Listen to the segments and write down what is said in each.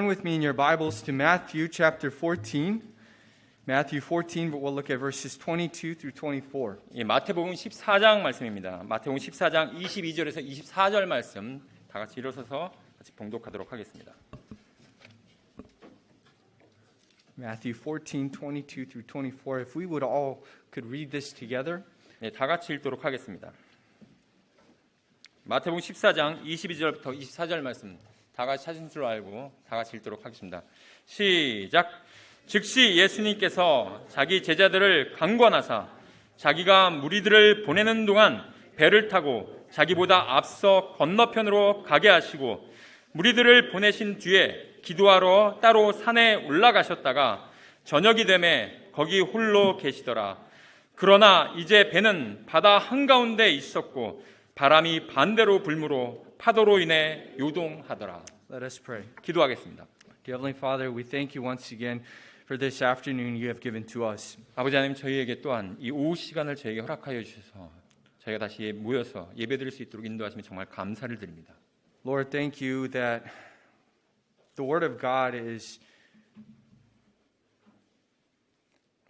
turn with me in your Bibles to Matthew chapter 14. Matthew 14, but we'll look at verses 22 through 24. 예, 마태복음 14장 말씀입니다. 마태복음 14장 22절에서 24절 말씀 다 같이 일어서서 같이 봉독하도록 하겠습니다. Matthew 14, 22 through 24. If we would all could read this together. 네, 다 같이 읽도록 하겠습니다. 마태복음 14장 22절부터 24절 말씀 다 같이 찾은 줄 알고 다 같이 읽도록 하겠습니다. 시작. 즉시 예수님께서 자기 제자들을 강권하사 자기가 무리들을 보내는 동안 배를 타고 자기보다 앞서 건너편으로 가게 하시고 무리들을 보내신 뒤에 기도하러 따로 산에 올라가셨다가 저녁이 되매 거기 홀로 계시더라. 그러나 이제 배는 바다 한가운데 있었고 바람이 반대로 불므로 파도로 인해 요동하더라. Let us pray. 기도하겠습니다. Dear Heavenly Father, we thank you once again for this afternoon you have given to us. 아버지 하나님, 저희에게 또한 이 오후 시간을 저에게 허락하여 주셔서 저희가 다시 모여서 예배드릴 수 있도록 인도하시면 정말 감사를 드립니다. Lord, thank you that the Word of God is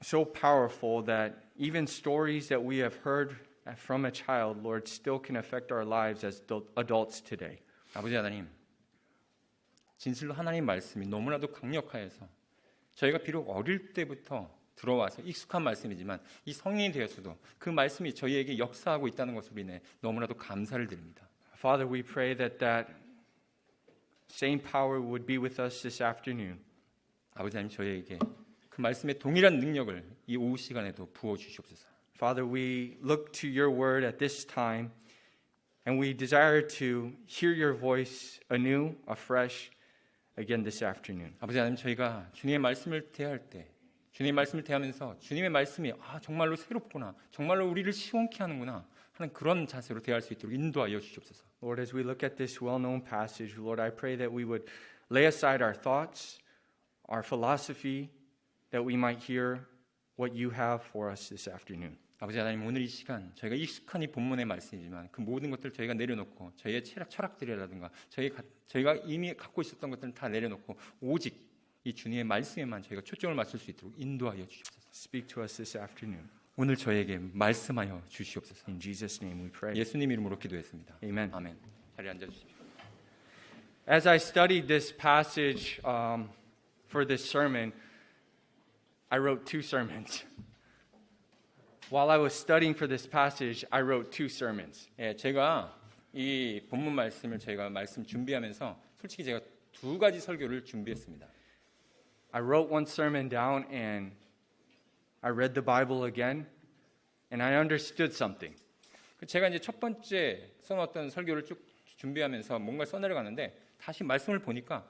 so powerful that even stories that we have heard from a child, Lord, still can affect our lives as adults today. 아버지 하나님, 진실로 하나님 말씀이 너무나도 강력하여서 저희가 비록 어릴 때부터 들어와서 익숙한 말씀이지만 이 성인이 되었어도 그 말씀이 저희에게 역사하고 있다는 것으로 인해 너무나도 감사를 드립니다. Father, we pray that that same power would be with us this afternoon. 아버지 하나님, 저희에게 그 말씀의 동일한 능력을 이 오후 시간에도 부어 주시옵소서. Father, we look to your word at this time and we desire to hear your voice anew, afresh, again this afternoon. 아버지 하나님, 저희가 주님의 말씀을 대할 때 주님의 말씀을 대하면서 주님의 말씀이 정말로 새롭구나, 정말로 우리를 시원케 하는구나 하는 그런 자세로 대할 수 있도록 인도하여 주시옵소서. Lord, as we look at this well-known passage, Lord, I pray that we would lay aside our thoughts, our philosophy, that we might hear what you have for us this afternoon. 아버지 하나님, 오늘 이 시간 저희가 익숙한 이 본문의 말씀이지만 그 모든 것들 저희가 내려놓고 저희의 철학들이라든가 저희가 이미 갖고 있었던 것들은 다 내려놓고 오직 이 주님의 말씀에만 저희가 초점을 맞출 수 있도록 인도하여 주시옵소서. Speak to us this afternoon. 오늘 저에게 말씀하여 주시옵소서. In Jesus' name we pray. 예수님 이름으로 기도했습니다. Amen. 아멘. 자리에 앉아 주십시오. As I studied this passage for this sermon, I wrote two sermons. While I was studying for this passage, I wrote two sermons. 예, 제가 이 본문 말씀을 저희가 말씀 준비하면서 솔직히 제가 두 가지 설교를 준비했습니다. I wrote one sermon down and I read the Bible again and I understood something. 제가 이제 첫 번째 써놓았던 설교를 쭉 준비하면서 뭔가를 써내려가는데 다시 말씀을 보니까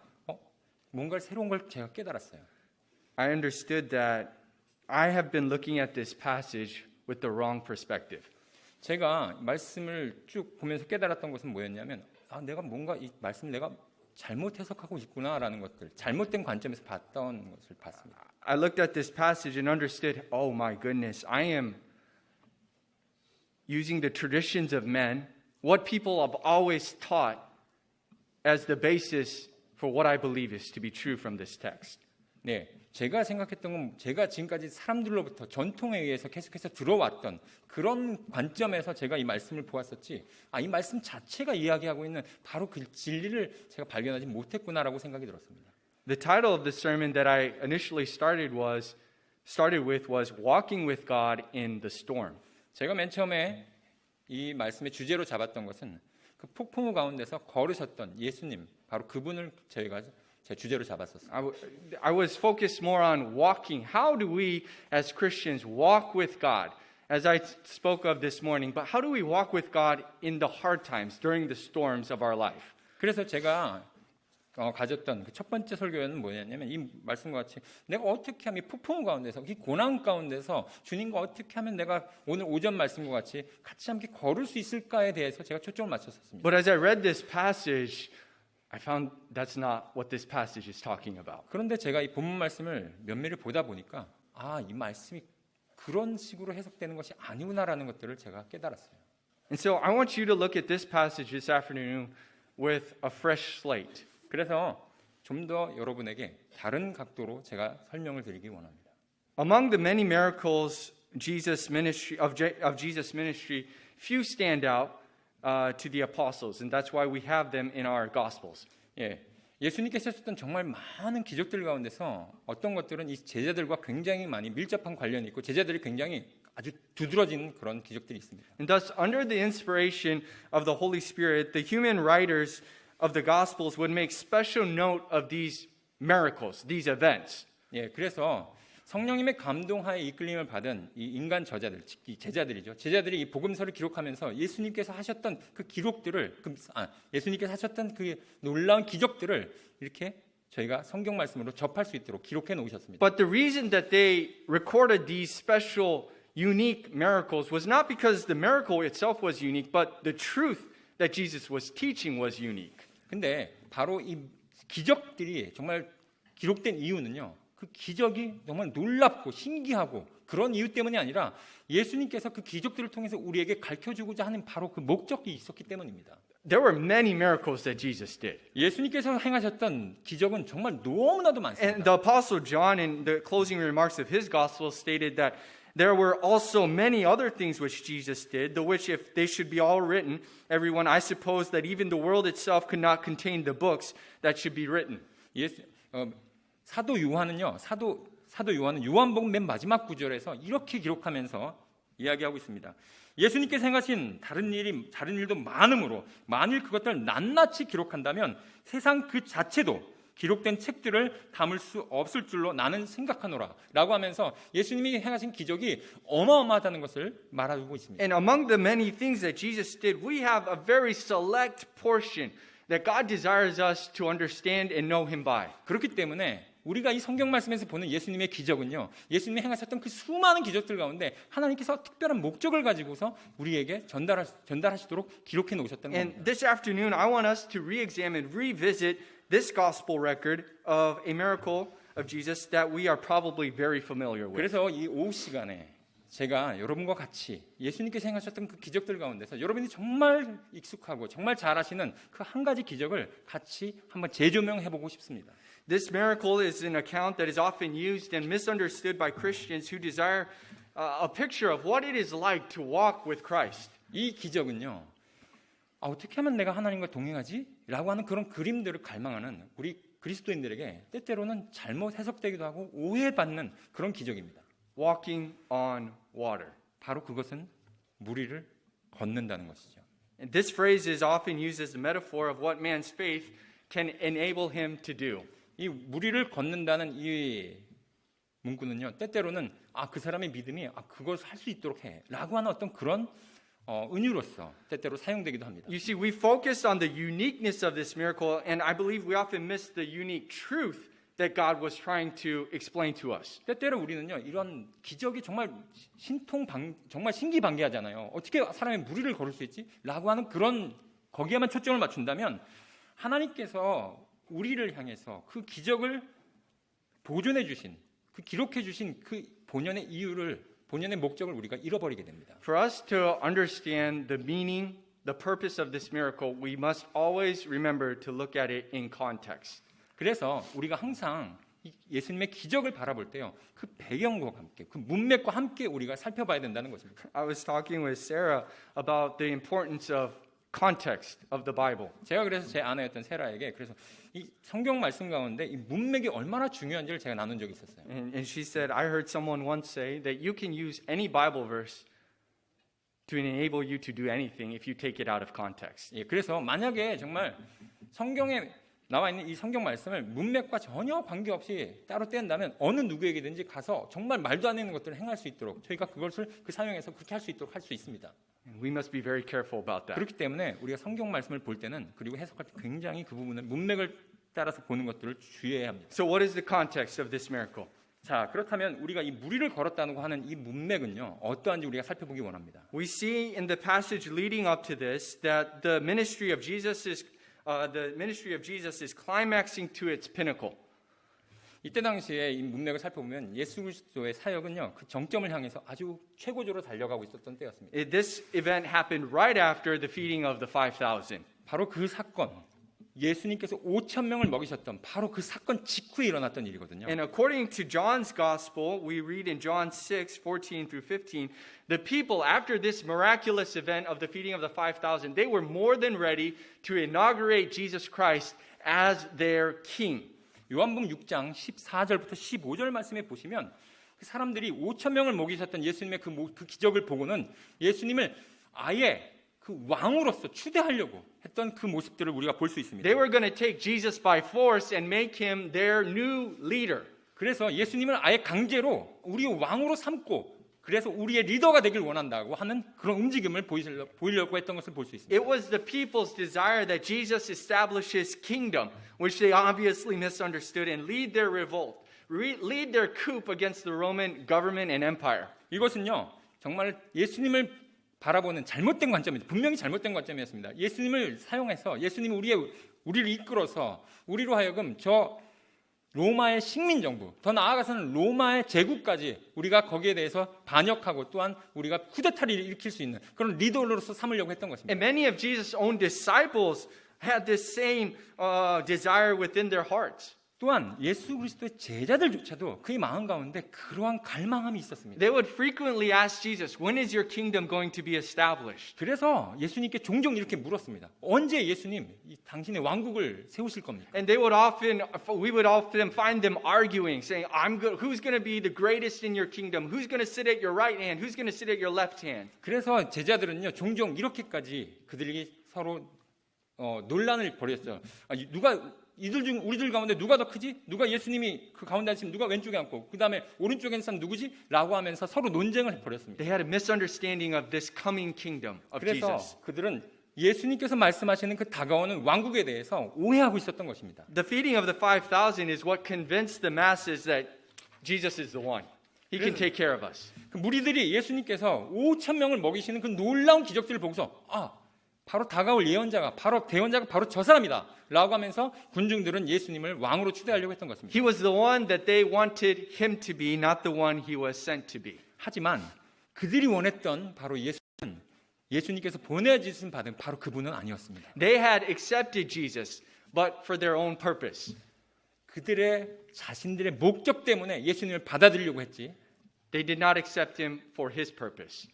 뭔가 새로운 걸 제가 깨달았어요. I understood that I have been looking at this passage with the wrong perspective. 제가 말씀을 쭉 보면서 깨달았던 것은 뭐였냐면 내가 뭔가 이 말씀을 내가 잘못 해석하고 있구나라는 것들, 잘못된 관점에서 봤던 것을 봤습니다. I looked at this passage and understood, oh my goodness, I am using the traditions of men, what people have always taught as the basis for what I believe is to be true from this text. 네, 제가 생각했던 건 제가 지금까지 사람들로부터 전통에 의해서 계속해서 들어왔던 그런 관점에서 제가 이 말씀을 보았었지 이 말씀 자체가 이야기하고 있는 바로 그 진리를 제가 발견하지 못했구나라고 생각이 들었습니다. The title of the sermon that I initially started with was Walking with God in the Storm. 제가 맨 처음에 이 말씀의 주제로 잡았던 것은 그 폭풍우 가운데서 걸으셨던 예수님, 바로 그분을 저희가 제 주제로 잡았었어요. I was focused more on walking. How do we as Christians walk with God? As I spoke of this morning, but how do we walk with God in the hard times, during the storms of our life? 그래서 제가 가졌던 그 첫 번째 설교는 뭐였냐면 이 말씀과 같이 내가 어떻게 하면 이 폭풍 가운데서 이 고난 가운데서 주님과 어떻게 하면 내가 오늘 오전 말씀과 같이 함께 걸을 수 있을까에 대해서 제가 초점을 맞췄었습니다. But as I read this passage, I found that's not what this passage is talking about. 그런데 제가 이 본문 말씀을 면밀히 보다 보니까 이 말씀이 그런 식으로 해석되는 것이 아니구나라는 것들을 제가 깨달았어요. And so I want you to look at this passage this afternoon with a fresh slate. 그래서 좀 더 여러분에게 다른 각도로 제가 설명을 드리기 원합니다. Among the many miracles Jesus ministry, few stand out to the apostles, and that's why we have them in our Gospels. 예, 예수님께서 하셨던 정말 많은 기적들 가운데서 어떤 것들은 이 제자들과 굉장히 많이 밀접한 관련이 있고 제자들이 굉장히 아주 두드러진 그런 기적들이 있습니다. And thus, under the inspiration of the Holy Spirit, the human writers of the Gospels would make special note of these miracles, these events. 예, 그래서 성령님의 감동하에 이끌림을 받은 이 인간 저자들, 즉 이 제자들이죠. 제자들이 이 복음서를 기록하면서 예수님께서 하셨던 그 기록들을, 예수님께서 하셨던 그 놀라운 기적들을 이렇게 저희가 성경 말씀으로 접할 수 있도록 기록해 놓으셨습니다. But the reason that they recorded these special, unique miracles was not because the miracle itself was unique, but the truth that Jesus was teaching was unique. 근데 바로 이 기적들이 정말 기록된 이유는요. 그 기적이 정말 놀랍고 신기하고 그런 이유 때문이 아니라 예수님께서 그 기적들을 통해서 우리에게 가르쳐주고자 하는 바로 그 목적이 있었기 때문입니다. There were many miracles that Jesus did. 예수님께서 행하셨던 기적은 정말 너무나도 And 많습니다. the Apostle John, in the closing remarks of his gospel, stated that there were also many other things which Jesus did, the which if they should be all written, everyone, I suppose that even the world itself could not contain the books that should be written. 사도 요한은요. 사도 요한은 요한복음 맨 마지막 구절에서 이렇게 기록하면서 이야기하고 있습니다. 예수님께서 행하신 다른 일도 많으므로 만일 그것들을 낱낱이 기록한다면 세상 그 자체도 기록된 책들을 담을 수 없을 줄로 나는 생각하노라 라고 하면서 예수님이 행하신 기적이 어마어마하다는 것을 말하고 있습니다. And among the many things that Jesus did, we have a very select portion that God desires us to understand and know Him by. 그렇기 때문에 우리가 이 성경 말씀에서 보는 예수님의 기적은요. 예수님이 행하셨던 그 수많은 기적들 가운데 하나님께서 특별한 목적을 가지고서 우리에게 전달하시도록 기록해 놓으셨다는 And 겁니다. this afternoon, I want us to re-examine, revisit this gospel record of a miracle of Jesus that we are probably very familiar with. 그래서 이 오후 시간에 제가 여러분과 같이 예수님께서 행하셨던 그 기적들 가운데서 여러분이 정말 익숙하고 정말 잘 아시는 그 한 가지 기적을 같이 한번 재조명해 보고 싶습니다. This miracle is an account that is often used and misunderstood by Christians who desire a picture of what it is like to walk with Christ. 이 기적은요. 어떻게 하면 내가 하나님과 동행하지? 라고 하는 그런 그림들을 갈망하는 우리 그리스도인들에게 때때로는 잘못 해석되기도 하고 오해받는 그런 기적입니다. Walking on water. 바로 그것은 물 위를 걷는다는 것이죠. And this phrase is often used as a metaphor of what man's faith can enable him to do. 이 물 위를 걷는다는 이 문구는요. 때때로는 그 사람의 믿음이 그것을 할 수 있도록 해라고 하는 어떤 그런 은유로서 때때로 사용되기도 합니다. You see, we focus on the uniqueness of this miracle, and I believe we often miss the unique truth that God was trying to explain to us. 때때로 우리는요 이런 기적이 정말 정말 신기방기하잖아요. 어떻게 사람이 물 위를 걸을 수 있지?라고 하는 그런 거기에만 초점을 맞춘다면 하나님께서 우리를 향해서 그 기적을 보존해 주신, 그 기록해 주신 그 본연의 이유를, 본연의 목적을 우리가 잃어버리게 됩니다. For us to understand the meaning, the purpose of this miracle, we must always remember to look at it in context. 그래서 우리가 항상 예수님의 기적을 바라볼 때요, 그 배경과 함께, 그 문맥과 함께 우리가 살펴봐야 된다는 것입니다. I was talking with Sarah about the importance of context of the Bible. 제가 그래서 제 아내였던 세라에게 그래서 이 성경 말씀 가운데 이 문맥이 얼마나 중요한지를 제가 나눈 적이 있었어요. And she said, I heard someone once say that you can use any Bible verse to enable you to do anything if you take it out of context. 예, 그래서 만약에 정말 성경에 나와 있는 이 성경 말씀을 문맥과 전혀 관계없이 따로 떼낸다면 어느 누구에게든지 가서 정말 말도 안 되는 것들을 행할 수 있도록 저희가 그것을 그 사용해서 그렇게 할 수 있도록 할 수 있습니다. And we must be very careful about that. 그렇기 때문에 우리가 성경 말씀을 볼 때는 그리고 해석할 때 굉장히 그 부분을 문맥을 따라서 보는 것들을 주의해야 합니다. So what is the context of this miracle? 자, 그렇다면 우리가 이 물 위를 걸었다고 하는 이 문맥은요 어떠한지 우리가 살펴보기 원합니다. We see in the passage leading up to this that the ministry of Jesus is climaxing to its pinnacle. 이때 당시에 이 문맥을 살펴보면 예수 그리스도의 사역은요 그 정점을 향해서 아주 최고조로 달려가고 있었던 때였습니다. This event happened right after the feeding of the 5,000. 바로 그 사건, 예수님께서 5천 명을 먹이셨던 바로 그 사건 직후에 일어났던 일이거든요. And according to John's gospel, we read in John 6:14 through 15, the people after this miraculous event of the feeding of the 5,000, they were more than ready to inaugurate Jesus Christ as their king. 요한복음 6장 14절부터 15절 말씀에 보시면 그 사람들이 5천 명을 먹이셨던 예수님의 그 기적을 보고는 예수님을 아예 그 왕으로서 추대하려고 했던 그 모습들을 우리가 볼 수 있습니다. They were going to take Jesus by force and make him their new leader. 그래서 예수님을 아예 강제로 우리의 왕으로 삼고 그래서 우리의 리더가 되길 원한다고 하는 그런 움직임을 보이려고 했던 것을 볼 수 있습니다. It was the people's desire that Jesus establish his kingdom, which they obviously misunderstood, and lead their revolt, lead their coup against the Roman government and empire. 이것은요 정말 예수님을 바라보는 잘못된 관점이죠. 분명히 잘못된 관점이었습니다. 예수님을 사용해서 예수님이 우리를 이끌어서 우리로 하여금 저 로마의 식민 정부, 더 나아가서는 로마의 제국까지 우리가 거기에 대해서 반역하고 또한 우리가 쿠데타를 일으킬 수 있는 그런 리더로서 삼으려고 했던 것입니다. And many of Jesus' own disciples had this same desire within their hearts. 또한 예수 그리스도의 제자들조차도 그의 마음 가운데 그러한 갈망함이 있었습니다. They would frequently ask Jesus, when is your kingdom going to be established? 그래서 예수님께 종종 이렇게 물었습니다. 언제 예수님 당신의 왕국을 세우실 겁니까? And we would often find them arguing, saying, who's going to be the greatest in your kingdom? Who's going to sit at your right hand? Who's going to sit at your left hand? 그래서 제자들은요 종종 이렇게까지 그들이 서로 논란을 벌였어요. 우리들 가운데 누가 더 크지? 누가 예수님이 그 가운데 앉으면 누가 왼쪽에 앉고 그 다음에 오른쪽에 앉은 사람 누구지? 라고 하면서 서로 논쟁을 벌였습니다. They had a misunderstanding of this coming kingdom of 그래서 Jesus. 그들은 예수님께서 말씀하시는 그 다가오는 왕국에 대해서 오해하고 있었던 것입니다. The feeding of the 5,000 is what convinced the masses that Jesus is the one. He can take care of us. 그 무리들이 예수님께서 5천 명을 먹이시는 그 놀라운 기적들을 보고서 바로 다가올 예언자가 대언자가 바로 저 사람이다 라고 하면서 군중들은 예수님을 왕으로 추대하려고 했던 것입니다. He was the one that they wanted him to be, not the one he was sent to be. 하지만 그들이 원했던 바로 예수님께서 보내주신 받은 바로 그분은 아니었습니다. They had accepted Jesus, but for their own purpose. 그들의 자신들의 목적 때문에 예수님을 받아들이려고 했지 They did not accept him for his purpose.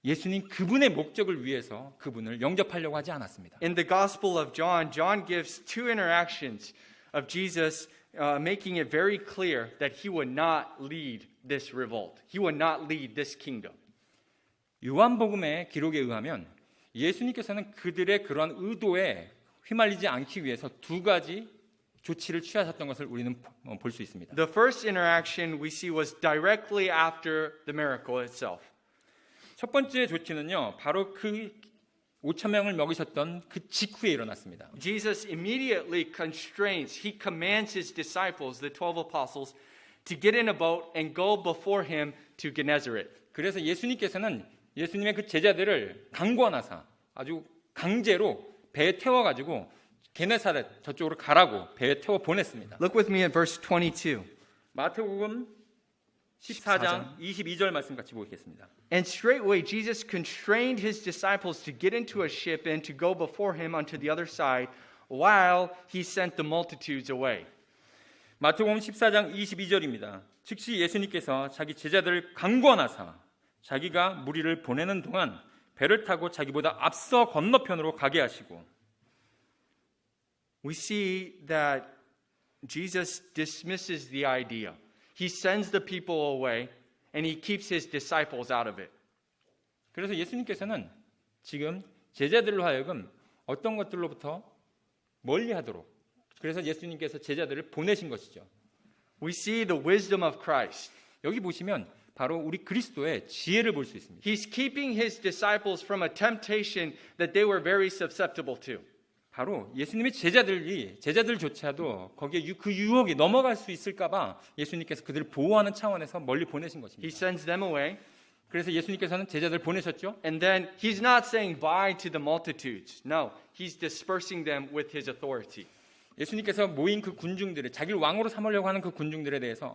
예수님 그분의 목적을 위해서 그분을 영접하려고 하지 않았습니다. In the Gospel of John, John gives two interactions of Jesus, making it very clear that he would not lead this revolt. He would not lead this kingdom. 요한복음의 기록에 의하면 예수님께서는 그들의 그러한 의도에 휘말리지 않기 위해서 두 가지 조치를 취하셨던 것을 우리는 볼 수 있습니다. The first interaction we see was directly after the miracle itself. 첫 번째 조치는요, 바로 그 5천 명을 먹이셨던 그 직후에 일어났습니다. Jesus immediately he commands his disciples, the 12 apostles, to get in a boat and go before him to Gennesaret. 그래서 예수님께서는 예수님의 그 제자들을 강권하사 아주 강제로 배에 태워가지고 게네사렛 저쪽으로 가라고 배에 태워 보냈습니다. Look with me at verse 22. 마태복음 14장 22절 말씀 같이 보겠습니다. And straightway Jesus constrained his disciples to get into a ship and to go before him unto the other side while he sent the multitudes away. 마태복음 14장 22절입니다. 즉시 예수님께서 자기 제자들을 강권하사 자기가 무리를 보내는 동안 배를 타고 자기보다 앞서 건너편으로 가게 하시고 We see that Jesus dismisses the idea. He sends the people away and he keeps his disciples out of it. 그래서 예수님께서는 지금 제자들로 하여금 어떤 것들로부터 멀리하도록 그래서 예수님께서 제자들을 보내신 것이죠. We see the wisdom of Christ. 여기 보시면 바로 우리 그리스도의 지혜를 볼 수 있습니다. He's keeping his disciples from a temptation that they were very susceptible to. 바로 예수님의 제자들조차도 거기에 그 유혹이 넘어갈 수 있을까봐 예수님께서 그들을 보호하는 차원에서 멀리 보내신 He 것입니다. sends them away. 그래서 예수님께서는 제자들을 보내셨죠. And then he's not saying bye to the multitudes. No, he's dispersing them with his authority. 예수님께서 모인 그 군중들을 자기를 왕으로 삼으려고 하는 그 군중들에 대해서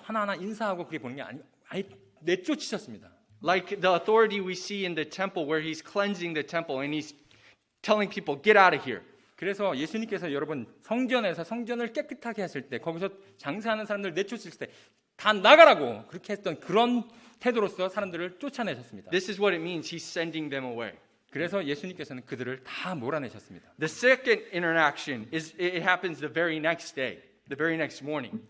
하나하나 인사하고 그렇게 보는 게 아예 내쫓으셨습니다. Like the authority we see in the temple where he's cleansing the temple and he's telling people, get out of here. 그래서 예수님께서 여러분 성전에서 성전을 깨끗하게 하실 때 거기서 장사하는 사람들 내쫓을 때 다 나가라고 그렇게 했던 그런 태도로서 사람들을 쫓아내셨습니다. This is what it means. He's sending them away. 그래서 예수님께서는 그들을 다 몰아내셨습니다. The second interaction it happens the very next day, the very next morning.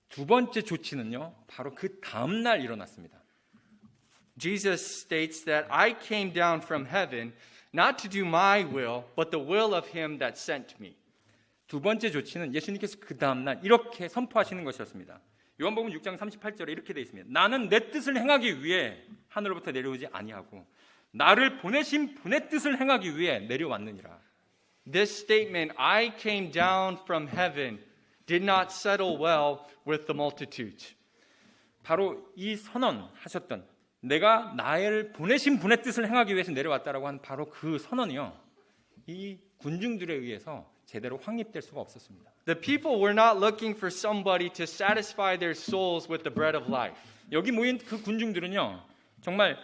두 번째 조치는요, 바로 그 다음 날 일어났습니다. Jesus states that I came down from heaven not to do my will, but the will of him that sent me. 두 번째 조치는 예수님께서 그 다음 날 이렇게 선포하시는 것이었습니다. 요한복음 6장 38절에 이렇게 되어 있습니다. 나는 내 뜻을 행하기 위해 하늘로부터 내려오지 아니하고 나를 보내신 분의 뜻을 행하기 위해 내려왔느니라. This statement, I came down from heaven, did not settle well with the multitudes. 바로 이 선언하셨던 내가 나를 보내신 분의 뜻을 행하기 위해서 내려왔다라고 한 바로 그 선언이요, 이 군중들에 의해서 제대로 확립될 수가 없었습니다. The people were not looking for somebody to satisfy their souls with the bread of life. 여기 모인 그 군중들은요, 정말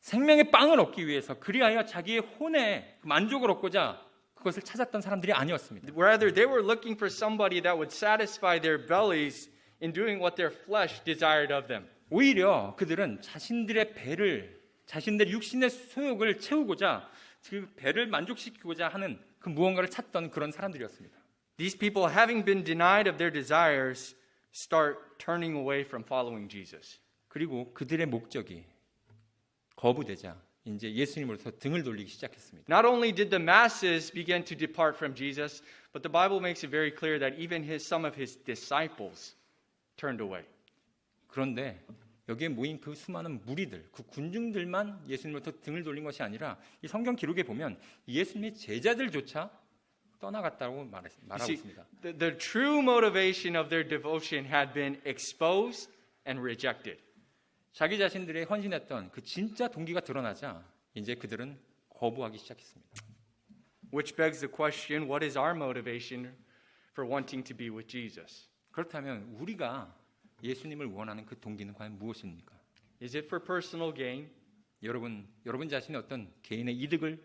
생명의 빵을 얻기 위해서 그리하여 자기의 혼에 만족을 얻고자 그것을 찾았던 사람들이 아니었습니다. Rather, they were looking for somebody that would satisfy their bellies in doing what their flesh desired of them. 오히려 그들은 자신들의 배를, 자신들의 육신의 소욕을 채우고자 그 배를 만족시키고자 하는 그 무언가를 찾던 그런 사람들이었습니다. These people, having been denied of their desires, start turning away from following Jesus. 그리고 그들의 목적이 거부되자 이제 예수님으로부터 등을 돌리기 시작했습니다. Not only did the masses begin to depart from Jesus, but the Bible makes it very clear that even some of his disciples turned away. 그런데 여기에 모인 그 수많은 무리들, 그 군중들만 예수님으로부터 등을 돌린 것이 아니라 이 성경 기록에 보면 예수님의 제자들조차 떠나갔다고 말하고 See, 있습니다. the true motivation of their devotion had been exposed and rejected. 자기 자신들의 헌신했던 그 진짜 동기가 드러나자 이제 그들은 거부하기 시작했습니다. Which begs the question, what is our motivation for wanting to be with Jesus? 그렇다면 우리가 예수님을 원하는 그 동기는 과연 무엇입니까? Is it for personal gain? 여러분 자신의 어떤 개인의 이득을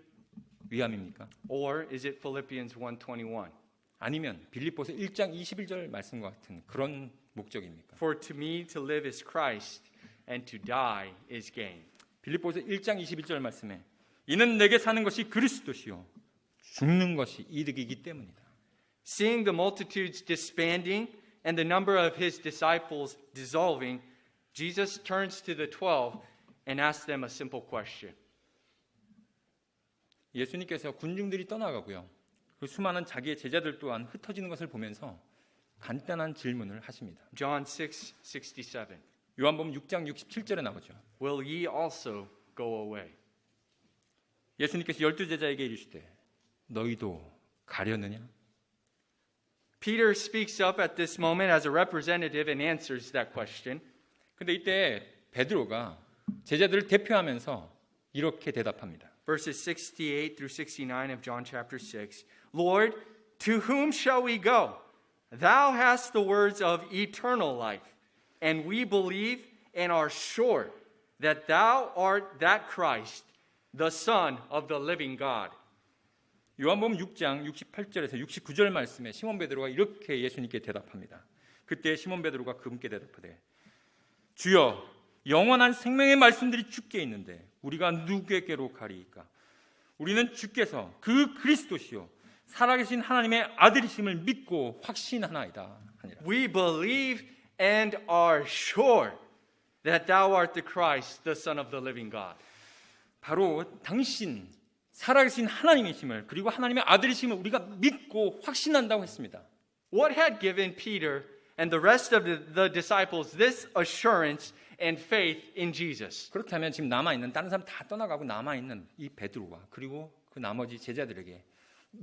위함입니까? Or is it Philippians 1:21? 아니면 빌립보서 1장 21절 말씀과 같은 그런 목적입니까? For to me to live is Christ and to die is gain. 빌립보서 1장 21절 말씀에 이는 내게 사는 것이 그리스도시요 죽는 것이 이득이기 때문이다. Seeing the multitudes disbanding and the number of his disciples dissolving, Jesus turns to the 12 and asks them a simple question. 예수님께서 군중들이 떠나가고요, 그 수많은 자기의 제자들 또한 흩어지는 것을 보면서 간단한 질문을 하십니다. John 6:67. 요한복음 6장 67절에 나오죠. Will ye also go away? 예수님께서 12제자에게 이르시되 너희도 가려느냐? Peter speaks up at this moment as a representative and answers that question. 근데 이때 베드로가 제자들을 대표하면서 이렇게 대답합니다. Verses 68 through 69 of John chapter 6. Lord, to whom shall we go? Thou hast the words of eternal life, and we believe and are sure that thou art that Christ, the Son of the living God. 요한복음 6장 68절에서 69절 말씀에 시몬 베드로가 이렇게 예수님께 대답합니다. 그때 시몬 베드로가 그분께 대답하되 주여 영원한 생명의 말씀들이 주께 있는데 우리가 누구에게로 가리이까? 우리는 주께서 그 그리스도시요 살아계신 하나님의 아들이심을 믿고 확신하나이다 하니라. We believe and are sure that thou art the Christ, the Son of the living God. 바로 당신 살아계신 하나님이심을 그리고 하나님의 아들이심을 우리가 믿고 확신한다고 했습니다. What had given Peter and the rest of the disciples this assurance and faith in Jesus? 그렇게 하면 지금 남아있는 다른 사람 다 떠나가고 남아있는 이 베드로와 그리고 그 나머지 제자들에게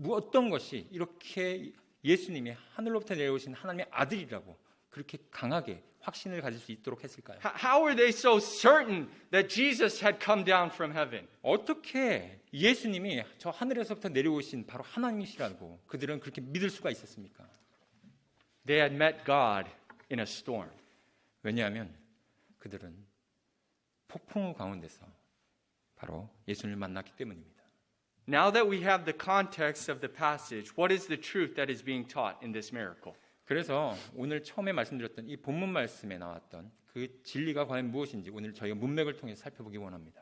어떤 것이 이렇게 예수님이 하늘로부터 내려오신 하나님의 아들이라고 그렇게 강하게 확신을 가질 수 있도록 했을까요? How were they so certain that Jesus had come down from heaven? 어떻게 예수님이 저 하늘에서부터 내려오신 바로 하나님이시라고 그들은 그렇게 믿을 수가 있었습니까? They had met God in a storm. 왜냐하면 그들은 폭풍우 가운데서 바로 예수님을 만났기 때문입니다. Now that we have the context of the passage, what is the truth that is being taught in this miracle? 그래서 오늘 처음에 말씀드렸던 이 본문 말씀에 나왔던 그 진리가 과연 무엇인지 오늘 저희가 문맥을 통해서 살펴보기 원합니다.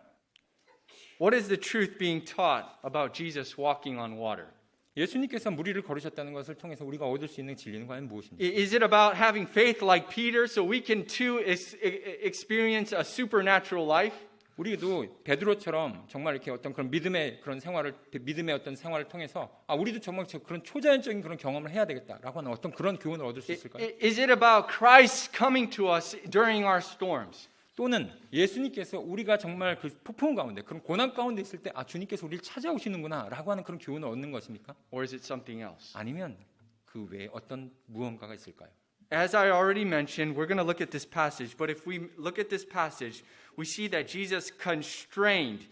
What is the truth being taught about Jesus walking on water? 예수님께서 무리를 걸으셨다는 것을 통해서 우리가 얻을 수 있는 진리는 과연 무엇입니까? Is it about having faith like Peter so we can too experience a supernatural life? 우리도 베드로처럼 정말 이렇게 어떤 그런 믿음의 그런 생활을 믿음의 어떤 생활을 통해서 우리도 정말 그런 초자연적인 그런 경험을 해야 되겠다라고 하는 어떤 그런 교훈을 얻을 수 있을까요? Is it about Christ coming to us during our storms? 또는 예수님께서 우리가 정말 그 폭풍 가운데 그런 고난 가운데 있을 때 주님께서 우리를 찾아오시는구나라고 하는 그런 교훈을 얻는 것입니까? Or is it something else? 아니면 그 외에 어떤 무언가가 있을까요? As I already mentioned, we're going to look at this passage, but if we look at this passage, we see that Jesus constrained.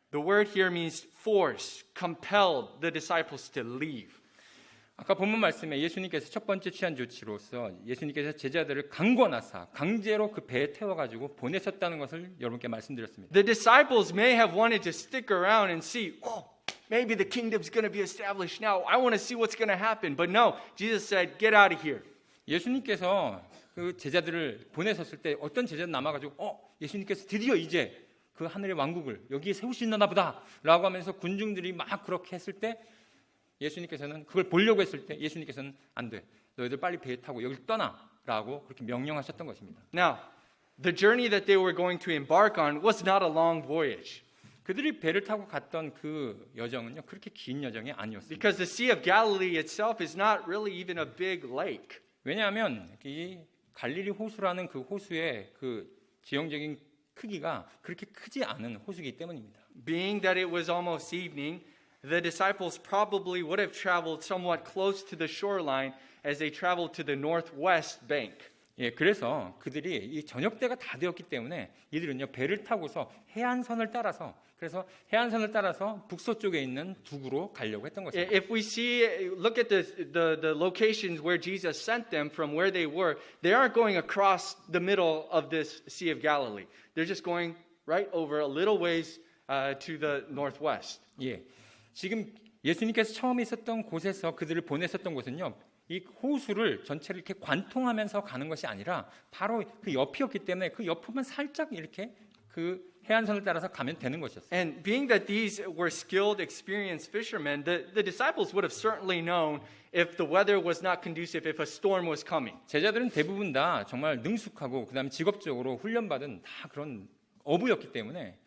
The word here means force, compelled the disciples to leave. 아까 본문 말씀에 예수님께서 첫 번째 취한 조치로서 예수님께서 제자들을 강권하사 강제로 그 배에 태워가지고 보내셨다는 것을 여러분께 말씀드렸습니다. The disciples may have wanted to stick around and see, maybe the kingdom's going to be established now. I want to see what's going to happen. But no, Jesus said, get out of here. 예수님께서 그 제자들을 보내셨을 때 어떤 제자들 남아가지고 예수님께서 드디어 이제 그 하늘의 왕국을 여기에 세우시나 보다라고 하면서 군중들이 막 그렇게 했을 때 예수님께서는 그걸 보려고 했을 때 예수님께서는 안 돼. 너희들 빨리 배에 타고 여기를 떠나라고 그렇게 명령하셨던 것입니다. Now, the journey that they were going to embark on was not a long voyage. 그들이 배를 타고 갔던 그 여정은요 그렇게 긴 여정이 아니었습니다. Because the Sea of Galilee itself is not really even a big lake. 왜냐하면 이 갈릴리 호수라는 그 호수의 그 지형적인 크기가 그렇게 크지 않은 호수이기 때문입니다. Being that it was almost evening, the disciples probably would have traveled somewhat close to the shoreline as they traveled to the northwest bank. 예, 그래서 그들이 이 저녁 때가 다 되었기 때문에 이들은요 배를 타고서 해안선을 따라서 그래서 해안선을 따라서 북서쪽에 있는 두구로 가려고 했던 것입니다. If we look at the locations where Jesus sent them from where they aren't going across the middle of this Sea of Galilee. They're just going right over a little ways to the northwest. 예, 지금 예수님께서 처음에 있었던 곳에서 그들을 보냈었던 곳은요. 이 호수를 전체를 이렇게 관통하면서 가는 것이 아니라 바로 그 옆이었기 때문에 그 옆만 살짝 이렇게 그 해안선을 따라서 가면 되는 것이었어요. And being that these were skilled, experienced fishermen, the disciples would have certainly known if the weather was not conducive, if a storm was coming. 제자들은 대부분 다 정말 능숙하고 그다음에 직업적으로 훈련받은 다 그런 어부였기 때문에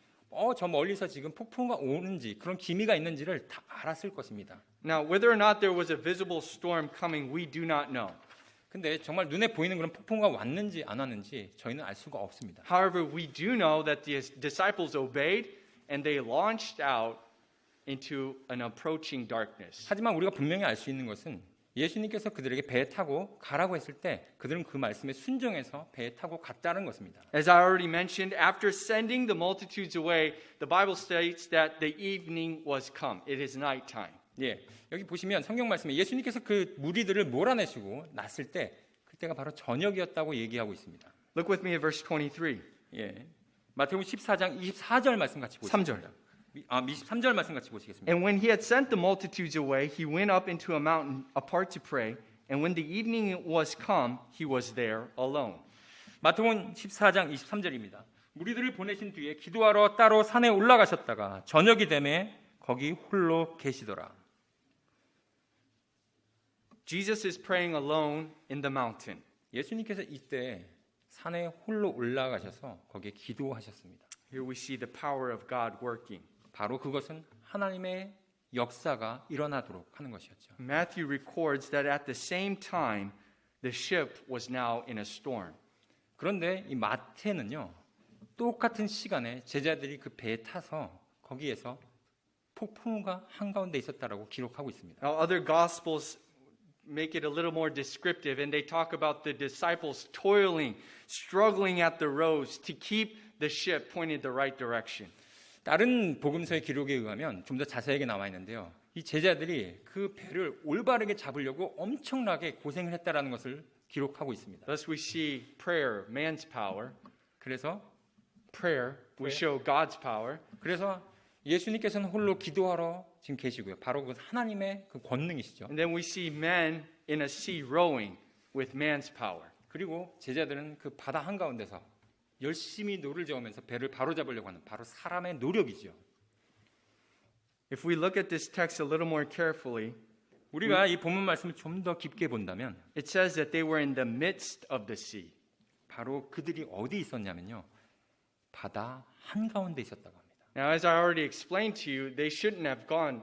저 멀리서 지금 폭풍우가 오는지 그런 기미가 있는지를 다 알았을 것입니다. Now, whether or not there was a visible storm coming, we do not know. 근데 정말 눈에 보이는 그런 폭풍우가 왔는지 안 왔는지 저희는 알 수가 없습니다. However, we do know that the disciples obeyed and they launched out into an approaching darkness. 하지만 우리가 분명히 알 수 있는 것은 예수님께서 그들에게 배에 타고 가라고 했을 때 그들은 그 말씀에 순종해서 배에 타고 갔다는 것입니다. As I already mentioned, after sending the multitudes away, the Bible states that the evening was come. It is night time. 예, 여기 보시면 성경 말씀에 예수님께서 그 무리들을 몰아내시고 났을 때 그때가 바로 저녁이었다고 얘기하고 있습니다. Look with me at verse 23. 예, 마태복음 14장 24절 말씀 같이 보시겠습니다. 3절. 23절 말씀 같이 보시겠습니다. And when he had sent the multitudes away, he went up into a mountain apart to pray. And when the evening was come, he was there alone. 마태복음 14장 23절입니다. 무리들을 보내신 뒤에 기도하러 따로 산에 올라가셨다가 저녁이 되매 거기 홀로 계시더라. Jesus is praying alone in the mountain. 예수님께서 이때 산에 홀로 올라가셔서 거기에 기도하셨습니다. Here we see the power of God working. 바로 그것은 하나님의 역사가 일어나도록 하는 것이었죠. Matthew records that at the same time, the ship was now in a storm. 그런데 이 마태는요, 똑같은 시간에 제자들이 그 배에 타서 거기에서 폭풍우가 한가운데 있었다라고 기록하고 있습니다. Now, other gospels make it a little more descriptive, and they talk about the disciples toiling, struggling at the rows to keep the ship pointed the right direction. 다른 복음서의 기록에 의하면 좀 더 자세하게 나와 있는데요. 이 제자들이 그 배를 올바르게 잡으려고 엄청나게 고생을 했다라는 것을 기록하고 있습니다. Thus we see prayer, man's power. 그래서 Prayer, we show God's power. 예수님께서는 홀로 기도하러 지금 계시고요. 바로 그 하나님의 그 권능이시죠. And then we see men in a sea rowing with man's power. 그리고 제자들은 그 바다 한가운데서 열심히 노를 저으면서 배를 바로잡으려고 하는 바로 사람의 노력이죠. If we look at this text a little more carefully, 우리가 이 본문 말씀을 좀 더 깊게 본다면 it says that they were in the midst of the sea. 바로 그들이 어디 있었냐면요. 바다 한가운데 있었다고 합니다. Now, as I already explained to you, they shouldn't have gone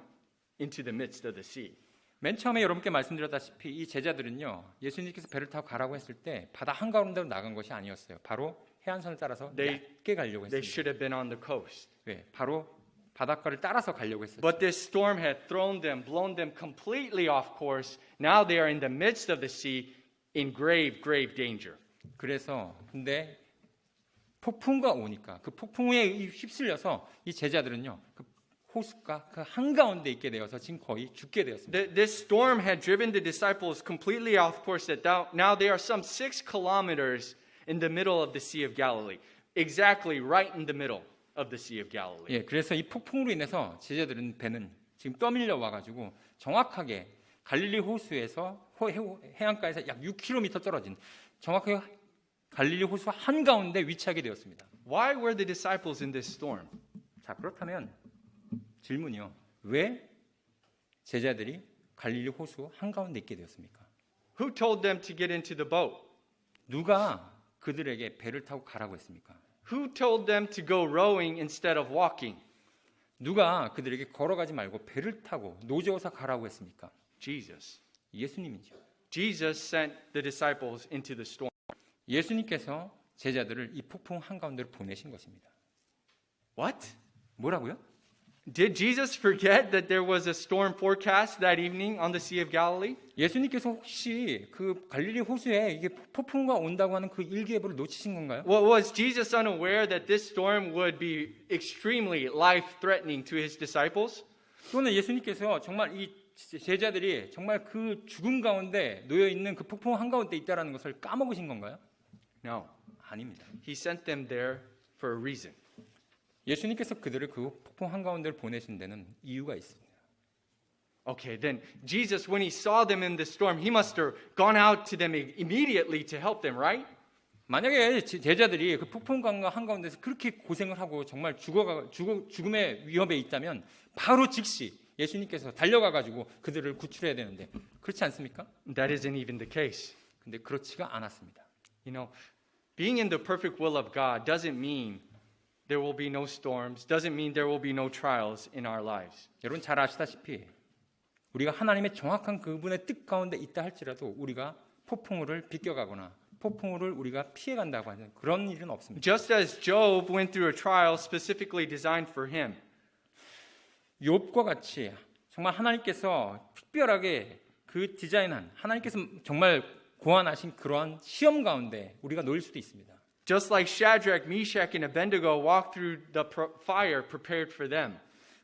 into the midst of the sea. 맨 처음에 여러분께 말씀드렸다시피 이 제자들은요. 예수님께서 배를 타고 가라고 했을 때 바다 한가운데로 나간 것이 아니었어요. 바로 해안선을 따라서 얇게 가려고 They 했습니다. should have been on the coast. 네, 바로 바닷가를 따라서 가려고 했었죠. But this storm had thrown them, blown them completely off course. Now they are in the midst of the sea in grave, grave danger. 그래서 근데 폭풍과 오니까 그 폭풍에 휩쓸려서 이 제자들은요. 그 호숫가 그 한가운데 있게 되어서 지금 거의 죽게 되었습니다. This storm had driven the disciples completely off course. That now they are some 6 kilometers in the middle of the Sea of Galilee, exactly right in the middle of the Sea of Galilee. 예, 그래서 이 폭풍으로 인해서 제자들은 배는 지금 떠밀려 와가지고 정확하게 갈릴리 호수에서 해안가에서 약 6km 떨어진 정확하게 갈릴리 호수 한가운데 위치하게 되었습니다. Why were the disciples in this storm? 자, 그렇다면 질문이요. 왜 제자들이 갈릴리 호수 한가운데 있게 되었습니까? Who told them to get into the boat? 누가 그들에게 배를 타고 가라고 했습니까? Who told them to go rowing instead of walking? 누가 그들에게 걸어가지 말고 배를 타고 노저어서 가라고 했습니까? Jesus. 예수님이죠. Jesus sent the disciples into the storm. 예수님께서 제자들을 이 폭풍 한가운데로 보내신 것입니다. What? 뭐라고요? Did Jesus forget that there was a storm forecast that evening on the Sea of Galilee? 예수님께서 혹시 그 갈릴리 호수에 이게 폭풍과 온다고 하는 그 일기예보를 놓치신 건가요? Was Jesus unaware that this storm would be extremely life-threatening to his disciples? 또는 예수님께서 정말 이 제자들이 정말 그 죽음 가운데 놓여 있는 그 폭풍 한가운데 있다라는 것을 까먹으신 건가요? No. 아닙니다. He sent them there for a reason. 예수님께서 그들을 그 폭풍 한가운데를 보내신 데는 이유가 있습니다. Okay, then Jesus, when he saw them in the storm, he must have gone out to them immediately to help them, right? 만약에 제자들이 그 폭풍 한가운데서 그렇게 고생을 하고 정말 죽음의 위협에 있다면 바로 즉시 예수님께서 달려가가지고 그들을 구출해야 되는데 그렇지 않습니까? That isn't even the case. 근데 그렇지가 않았습니다. You know, being in the perfect will of God doesn't mean there will be no storms, doesn't mean there will be no trials in our lives. 여러분 잘 아시다시피 우리가 하나님의 정확한 그분의 뜻 가운데 있다 할지라도 우리가 폭풍우를 비껴가거나 폭풍우를 우리가 피해간다고 하는 그런 일은 없습니다. Just as Job went through a trial specifically designed for him, 욥과 같이 정말 하나님께서 특별하게 그 디자인한 하나님께서 정말 고안하신 그러한 시험 가운데 우리가 놓일 수도 있습니다. just like Shadrach, Meshach, and Abednego walked through the fire prepared for them.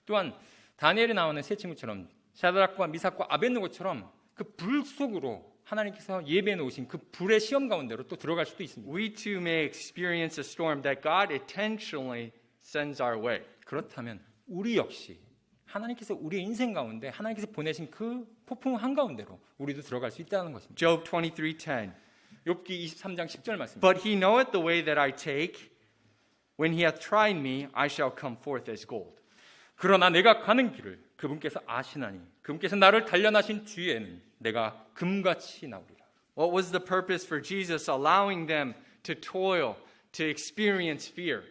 또한 다니엘에 나오는 세 친구처럼 샤드락과 미삭과 아벳느고처럼 그 불 속으로 하나님께서 예배해 놓으신 그 불의 시험 가운데로 또 들어갈 수도 있습니다. We too may experience a storm that God intentionally sends our way. 그렇다면 우리 역시 하나님께서 우리의 인생 가운데 하나님께서 보내신 그 폭풍 한가운데로 우리도 들어갈 수 있다는 것입니다. Job 23:10. 욥기 23장 10절 말씀입니다. But he knoweth the way that I take. When he hath tried me, I shall come forth as gold. 그러나 내가 가는 길을 그분께서 아시나니 그분께서 나를 단련하신 뒤에는 내가 금같이 나오리라. What was the purpose for Jesus allowing them to toil, to experience fear?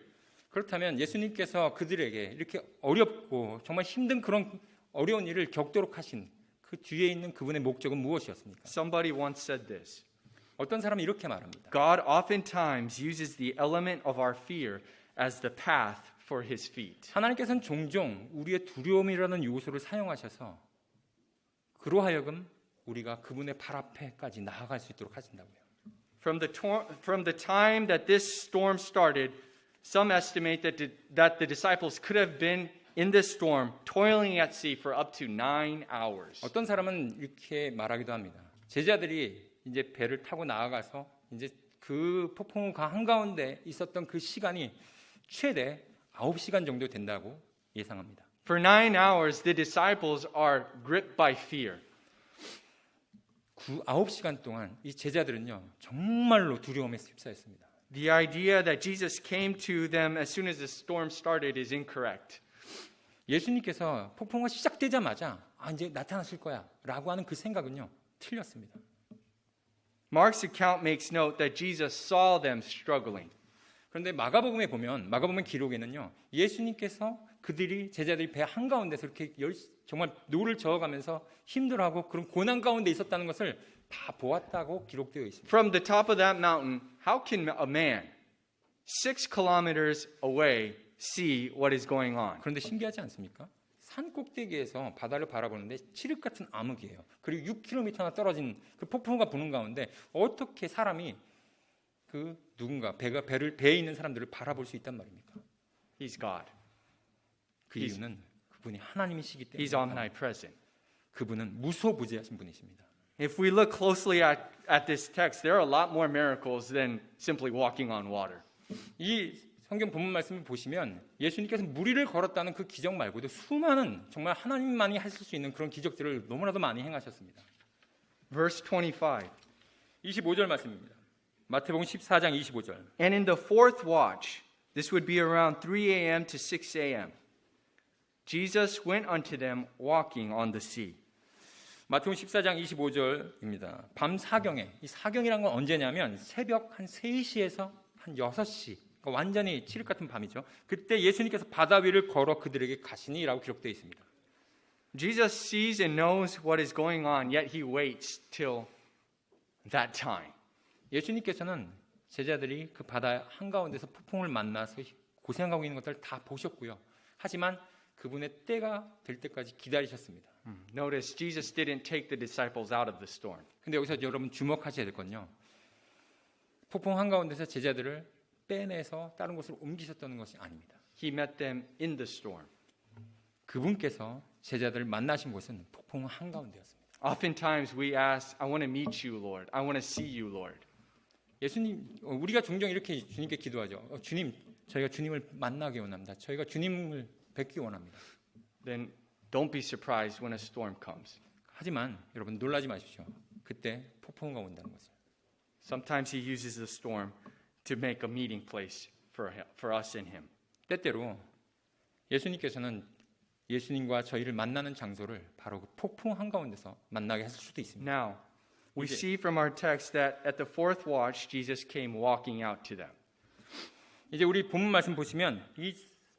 그렇다면 예수님께서 그들에게 이렇게 어렵고 정말 힘든 그런 어려운 일을 겪도록 하신 그 뒤에 있는 그분의 목적은 무엇이었습니까? Somebody once said this. 어떤 사람이 이렇게 말합니다. God oftentimes uses the element of our fear as the path for his feet. 하나님께서는 종종 우리의 두려움이라는 요소를 사용하셔서 그로 하여금 우리가 그분의 발 앞에까지 나아갈 수 있도록 하신다고요. From the time that this storm started, some estimate that the disciples could have been in this storm toiling at sea for up to 9 hours. 어떤 사람은 이렇게 말하기도 합니다. 제자들이 이제 배를 타고 나아가서 이제 그 폭풍 한가운데 있었던 그 시간이 최대 9시간 정도 된다고 예상합니다. For 9 hours, the disciples are gripped by fear. 9시간 동안 이 제자들은요 정말로 두려움에 휩싸였습니다. The idea that Jesus came to them as soon as the storm started is incorrect. 예수님께서 폭풍과 시작되자마자 이제 나타나실 거야 라고 하는 그 생각은요 틀렸습니다. Mark's account makes note that Jesus saw them struggling. 그런데 마가복음에 보면 마가복음 기록에는요 예수님께서 그들이 제자들이 배 한가운데서 이렇게 정말 노를 저어가면서 힘들어하고 그런 고난 가운데 있었다는 것을 다 보았다고 기록되어 있습니다. From the top of that mountain, how can a man 6 kilometers away see what is going on? 그런데 신기하지 않습니까? 산 꼭대기에서 바다를 바라보는데 칠흑 같은 암흑이에요. 그리고 6km나 떨어진 그 폭풍우가 부는 가운데 어떻게 사람이 그 누군가 배에 있는 사람들을 바라볼 수 있단 말입니까? He's God. 그 이유는 그분이 하나님이시기 때문에 He's omnipresent. 그분은 무소부재하신 분이십니다. If we look closely at this text, there are a lot more miracles than simply walking on water. 이 성경 본문 말씀을 보시면 예수님께서 물 위를 걸었다는 그 기적 말고도 수많은 정말 하나님만이 하실 수 있는 그런 기적들을 너무나도 많이 행하셨습니다. Verse 25. 25절 말씀입니다. 마태복음 14장 25절. And in the fourth watch, this would be around 3 a.m. to 6 a.m., Jesus went unto them walking on the sea. 마태복음 14장 25절입니다. 밤 사경에, 이 사경이라는 건 언제냐면 새벽 한 3시에서 한 6시, 그러니까 완전히 칠흑 같은 밤이죠. 그때 예수님께서 바다 위를 걸어 그들에게 가시니라고 기록되어 있습니다. Jesus sees and knows what is going on, yet he waits till that time. 예수님께서는 제자들이 그 바다 한가운데서 폭풍을 만나서 고생하고 있는 것들을 다 보셨고요. 하지만 그분의 때가 될 때까지 기다리셨습니다. Notice Jesus didn't take the disciples out of the storm. 근데 여기서 여러분 주목하셔야 될 건요. 폭풍 한가운데서 제자들을 빼내서 다른 곳으로 옮기셨다는 것이 아닙니다. He met them in the storm. 그분께서 제자들을 만나신 곳은 폭풍 한가운데였습니다. Oftentimes we ask, I want to meet you, Lord. I want to see you, Lord. 예수님, 우리가 종종 이렇게 주님께 기도하죠. 주님, 저희가 주님을 만나기 원합니다. 저희가 주님을 뵙기 원합니다. Then don't be surprised when a storm comes. 하지만 여러분 놀라지 마십시오. 그때 폭풍우가 온다는 것을. Sometimes he uses the storm to make a meeting place for us and him. 때때로 예수님께서는 예수님과 저희를 만나는 장소를 바로 그 폭풍 한가운데서 만나게 하실 수도 있습니다. Now, we see from our text that at the fourth watch, Jesus came walking out to them. 이제 우리 본문 말씀 보시면 이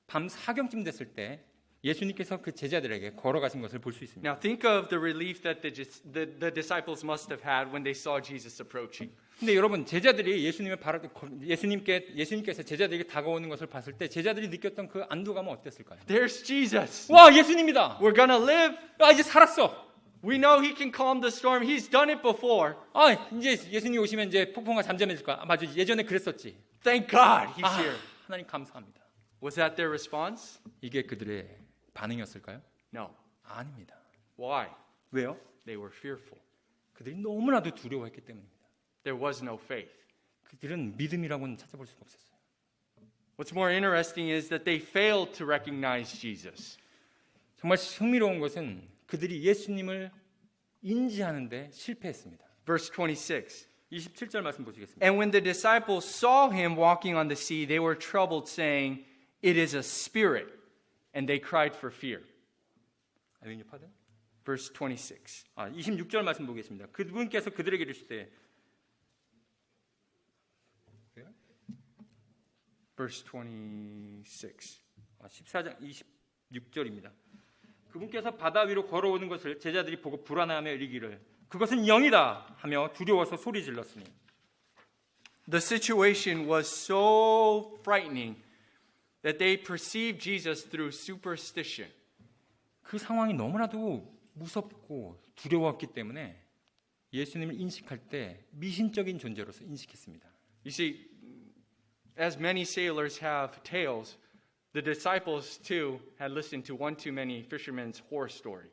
밤 사경쯤 됐을 때 예수님께서 그 제자들에게 걸어가신 것을 볼 수 있습니다. Now, think of the relief that the disciples must have had when they saw Jesus approaching. 근데 여러분 제자들이 예수님께서 제자들에게 다가오는 것을 봤을 때 제자들이 느꼈던 그 안도감은 어땠을까요? There's Jesus. 와 예수님이다. We're gonna live. 이제 살았어. We know he can calm the storm. He's done it before. 이제 예수님 오시면 이제 폭풍과 잠잠해질 거야. 맞아 예전에 그랬었지. Thank God he's here. 하나님 감사합니다. Was that their response? 이게 그들의 반응이었을까요? No. 아닙니다. Why? 왜요? They were fearful. 그들이 너무나도 두려워했기 때문입니다. There was no faith. 그들은 믿음이라고는 찾아볼 수가 없었어요. What's more interesting is that they failed to recognize Jesus. 정말 흥미로운 것은 그들이 예수님을 인지하는데 실패했습니다. Verse 26. 27절 말씀 보시겠습니다. And when the disciples saw him walking on the sea, they were troubled, saying, "It is a spirit." And they cried for fear. Verse 26. 26절 말씀 보겠습니다. 그분께서 그들에게 이르시되 Verse 26. 14장 26절입니다. 그분께서 바다 위로 걸어오는 것을 제자들이 보고 불안해하며 이르기를 그것은 영이다 하며 두려워서 소리 질렀으니. The situation was so frightening that they perceived Jesus through superstition. 그 상황이 너무나도 무섭고 두려웠기 때문에 예수님을 인식할 때 미신적인 존재로서 인식했습니다. You see, as many sailors have tales, the disciples too had listened to one too many fishermen's horror story.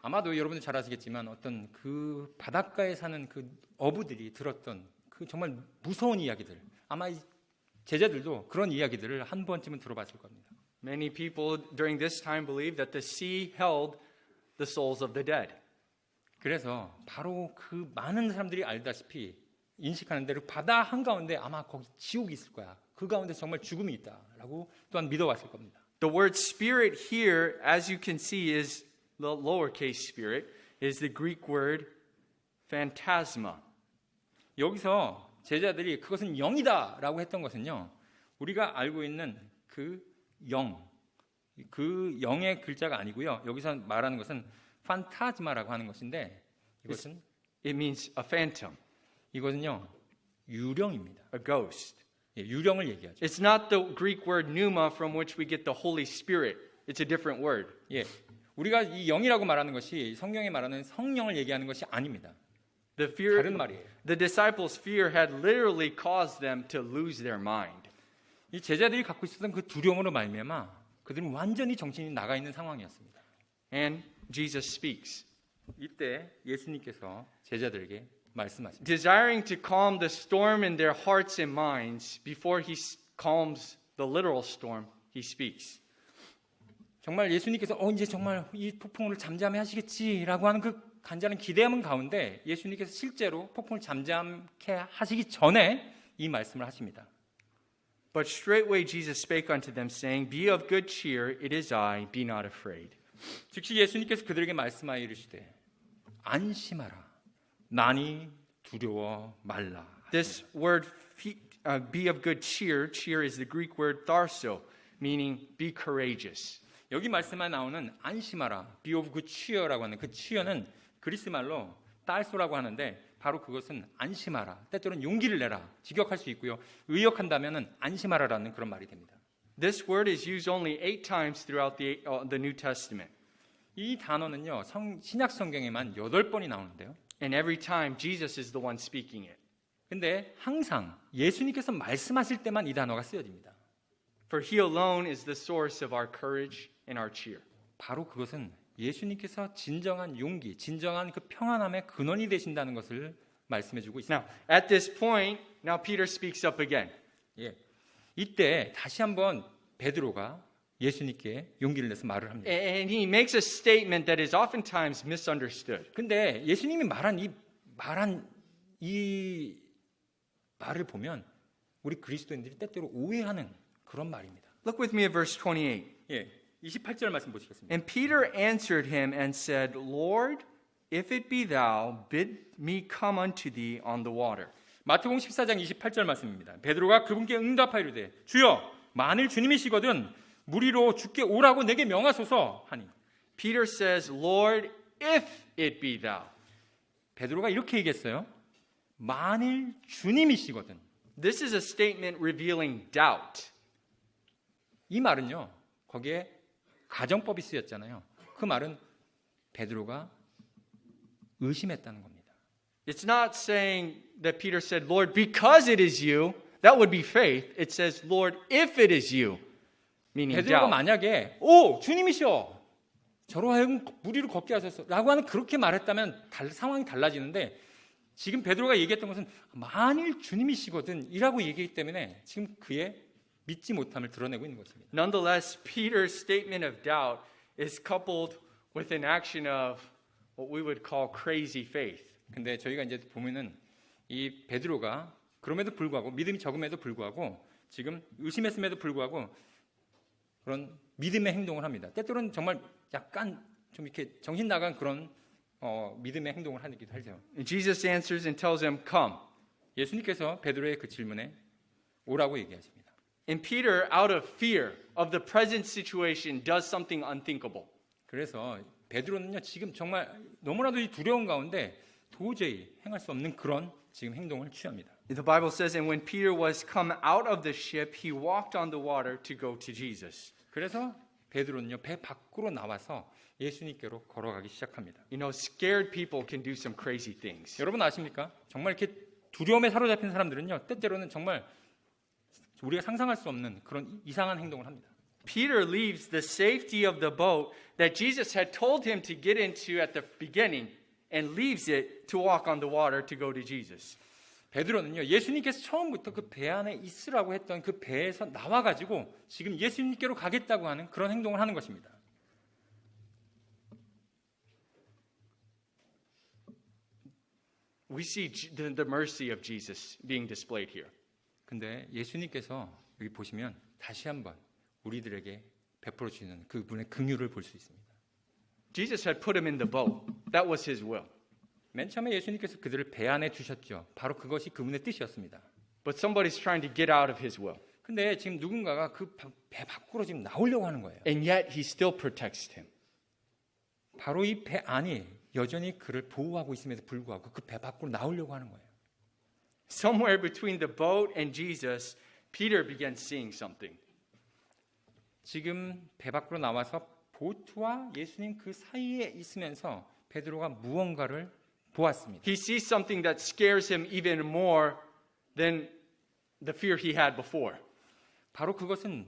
아마도 여러분들 잘 아시겠지만 어떤 그 바닷가에 사는 그 어부들이 들었던 그 정말 무서운 이야기들, 아마 제자들도 그런 이야기들을 한 번쯤은 들어봤을 겁니다. Many people during this time believed that the sea held the souls of the dead. 그래서 바로 그 많은 사람들이 알다시피 인식하는 대로 바다 한가운데 아마 거기 지옥이 있을 거야. 그 가운데 정말 죽음이 있다라고 또한 믿어왔을 겁니다. The word spirit here, as you can see, is the lowercase spirit, is the Greek word phantasma. 여기서 제자들이 그것은 영이다라고 했던 것은요. 우리가 알고 있는 그 영의 글자가 아니고요. 여기서 말하는 것은 판타즈마라고 하는 것인데 이것은 It means a phantom, 이것은요 유령입니다. a ghost. 예, 유령을 얘기하죠. It's not the Greek word pneuma from which we get the Holy Spirit. It's a different word. 예, 우리가 이 영이라고 말하는 것이 성경에 말하는 성령을 얘기하는 것이 아닙니다. The fear, 다른 말이에요. the disciples' fear had literally caused them to lose their mind. 이 제자들이 갖고 있었던 그 두려움으로 말미암아 그들은 완전히 정신이 나가 있는 상황이었습니다. And Jesus speaks. 이때 예수님께서 제자들에게 말씀하십니다. Desiring to calm the storm in their hearts and minds before he calms the literal storm, he speaks. 정말 예수님께서 이제 정말 이 폭풍을 잠잠히 하시겠지라고 하는 그 간절한 기대함은 가운데 예수님께서 실제로 폭풍을 잠잠케 하시기 전에 이 말씀을 하십니다. But straightway Jesus spake unto them, saying, Be of good cheer, it is I, be not afraid. 즉시 예수님께서 그들에게 말씀하여 이르시되 안심하라 나니 두려워 말라. This word, be of good cheer, cheer is the Greek word tharso, meaning be courageous. 여기 말씀에 나오는 안심하라, be of good cheer라고 하는 그 cheer는 그리스 말로 딸소라고 하는데 바로 그것은 안심하라, 때때로는 용기를 내라, 직역할 수 있고요. 의역한다면은 안심하라라는 그런 말이 됩니다. This word is used only 8 times throughout the New Testament. 이 단어는요, 신약 성경에만 8번이 나오는데요. And every time Jesus is the one speaking it. 근데 항상 예수님께서 말씀하실 때만 이 단어가 쓰여집니다. For he alone is the source of our courage and our cheer. 바로 그것은 예수님께서 진정한 용기, 진정한 그 평안함의 근원이 되신다는 것을 말씀해 주고 있습니다. Now, at this point, now Peter speaks up again. 예. 이때 다시 한번 베드로가 예수님께 용기를 내서 말을 합니다. And he makes a statement that is oftentimes misunderstood. 근데 예수님이 말한 이 말을 보면 우리 그리스도인들이 때때로 오해하는 그런 말입니다. Look with me at verse 28. 예. 28절 말씀 보시겠습니다. And Peter answered him and said, Lord, if it be thou, bid me come unto thee on the water. 마태복음 14장 28절 말씀입니다. 베드로가 그분께 응답하이르되 주여 만일 주님이시거든 물 위로 주께 오라고 내게 명하소서 하니. Peter says, Lord, if it be thou. 베드로가 이렇게 얘기했어요. 만일 주님이시거든. This is a statement revealing doubt. 이 말은요. 거기에 가정법이 쓰였잖아요. 그 말은 베드로가 의심했다는 겁니다. It's not saying that Peter said, Lord, because it is you. That would be faith. It says, Lord, if it is you. Meaning 베드로가 doubt. 만약에 오 주님이시여 저로 하여금 물 위로 걷게 하소서 라고 하는 그렇게 말했다면 상황이 달라지는데 지금 베드로가 얘기했던 것은 만일 주님이시거든 이라고 얘기했기 때문에 지금 그의 믿지 못함을 드러내고 있는 것입니다. Nonetheless, Peter's statement of doubt is coupled with an action of what we would call crazy faith. 근데 저희가 이제 보면은 이 베드로가 그럼에도 불구하고 믿음이 적음에도 불구하고 지금 의심했음에도 불구하고 그런 믿음의 행동을 합니다. 때때로는 정말 약간 좀 이렇게 정신 나간 그런 믿음의 행동을 하기도 하죠. And Jesus answers and tells him, come. 예수님께서 베드로의 그 질문에 오라고 얘기하십니다. And Peter, out of fear of the present situation, does something unthinkable. 그래서 베드로는요 지금 정말 너무나도 이 두려운 가운데 도저히 행할 수 없는 그런 지금 행동을 취합니다. The Bible says, and when Peter was come out of the ship, he walked on the water to go to Jesus. 그래서 베드로는요 배 밖으로 나와서 예수님께로 걸어가기 시작합니다. You know, scared people can do some crazy things. 여러분 아십니까? 정말 이렇게 두려움에 사로잡힌 사람들은요 때때로는 정말 우리가 상상할 수 없는 그런 이상한 행동을 합니다. Peter leaves the safety of the boat that Jesus had told him to get into at the beginning and leaves it to walk on the water to go to Jesus. 베드로는요, 예수님께서 처음부터 그 배 안에 있으라고 했던 그 배에서 나와가지고 지금 예수님께로 가겠다고 하는 그런 행동을 하는 것입니다. We see the mercy of Jesus being displayed here. 근데 예수님께서 여기 보시면 다시 한번 우리들에게 베풀어 주시는 그분의 긍휼을 볼 수 있습니다. Jesus had put him in the boat. That was his will. 맨 처음에 예수님께서 그들을 배 안에 두셨죠. 바로 그것이 그분의 뜻이었습니다. But somebody's trying to get out of his will. 근데 지금 누군가가 그 배 밖으로 지금 나오려고 하는 거예요. And yet he still protects him. 바로 이 배 안이 여전히 그를 보호하고 있음에도 불구하고 그 배 밖으로 나오려고 하는 거예요. Somewhere between the boat and Jesus, Peter began seeing something. 지금 배 밖으로 나와서 보트와 예수님 그 사이에 있으면서 베드로가 무언가를 보았습니다. He sees something that scares him even more than the fear he had before. 바로 그것은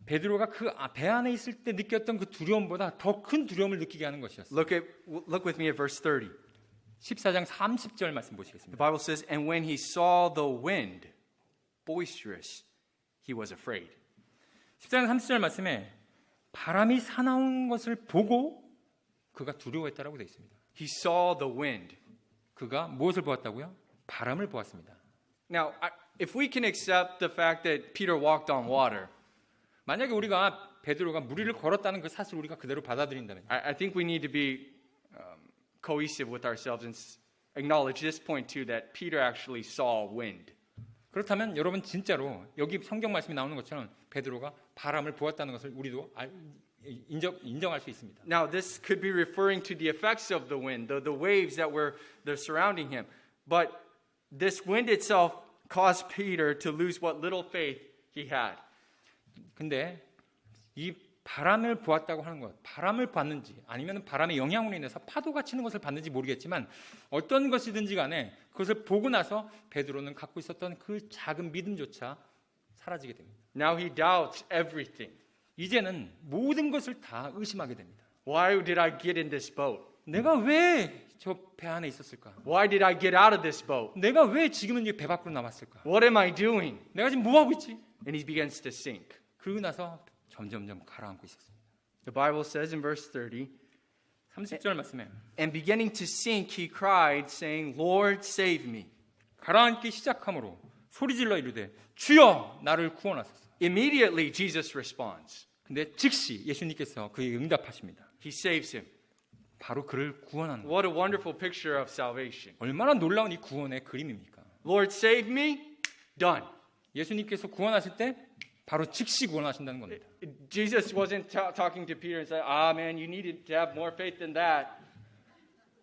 베드로가 그 배 안에 있을 때 느꼈던 그 두려움보다 더 큰 두려움을 느끼게 하는 것이었어요. Look with me at verse 30. 14장 30절 말씀 The 보시겠습니다. Bible says, "And when he saw the wind boisterous, he was afraid." 14장 30절 말씀에 바람이 사나운 것을 보고 그가 두려워했다라고 되어 있습니다. He saw the wind. 그가 무엇을 보았다고요? 바람을 보았습니다. Now, if we can accept the fact that Peter walked on water, 만약에 우리가 베드로가 물 위를 걸었다는 그 사실을 우리가 그대로 받아들인다면 I think we need to be cohesive with ourselves and acknowledge this point too, that Peter actually saw wind. 그렇다면 여러분 진짜로 여기 성경 말씀이 나오는 것처럼 베드로가 바람을 보았다는 것을 우리도 인정할 수 있습니다. Now, this could be referring to the effects of the wind, the waves that were surrounding him. But this wind itself caused Peter to lose what little faith he had. 근데 이 바람을 보았다고 하는 것, 바람을 봤는지 아니면 바람의 영향으로 인해서 파도가 치는 것을 봤는지 모르겠지만 어떤 것이든지 간에 그것을 보고 나서 베드로는 갖고 있었던 그 작은 믿음조차 사라지게 됩니다. Now he doubts everything. 이제는 모든 것을 다 의심하게 됩니다. Why did I get in this boat? 내가 왜 저 배 안에 있었을까? Why did I get out of this boat? 내가 왜 지금은 이 배 밖으로 남았을까? What am I doing? 내가 지금 뭐 하고 있지? And he begins to sink. 그러고 나서 점점점 가라앉고 있었습니다. The Bible says in verse 30, 30절 말씀에 and beginning to sink, he cried, saying, Lord, save me. 가라앉기 시작함으로 소리질러 이르되 주여 나를 구원하소서. Immediately, Jesus responds. 근데 즉시 예수님께서 그에게 응답하십니다. He saves him. 바로 그를 구원하는 거예요. What a wonderful picture of salvation. 얼마나 놀라운 이 구원의 그림입니까? Lord, save me. Done. 예수님께서 구원하실 때 바로 즉시 구원하신다는 겁니다. Jesus wasn't talking to Peter and said, man, you needed to have more faith than that.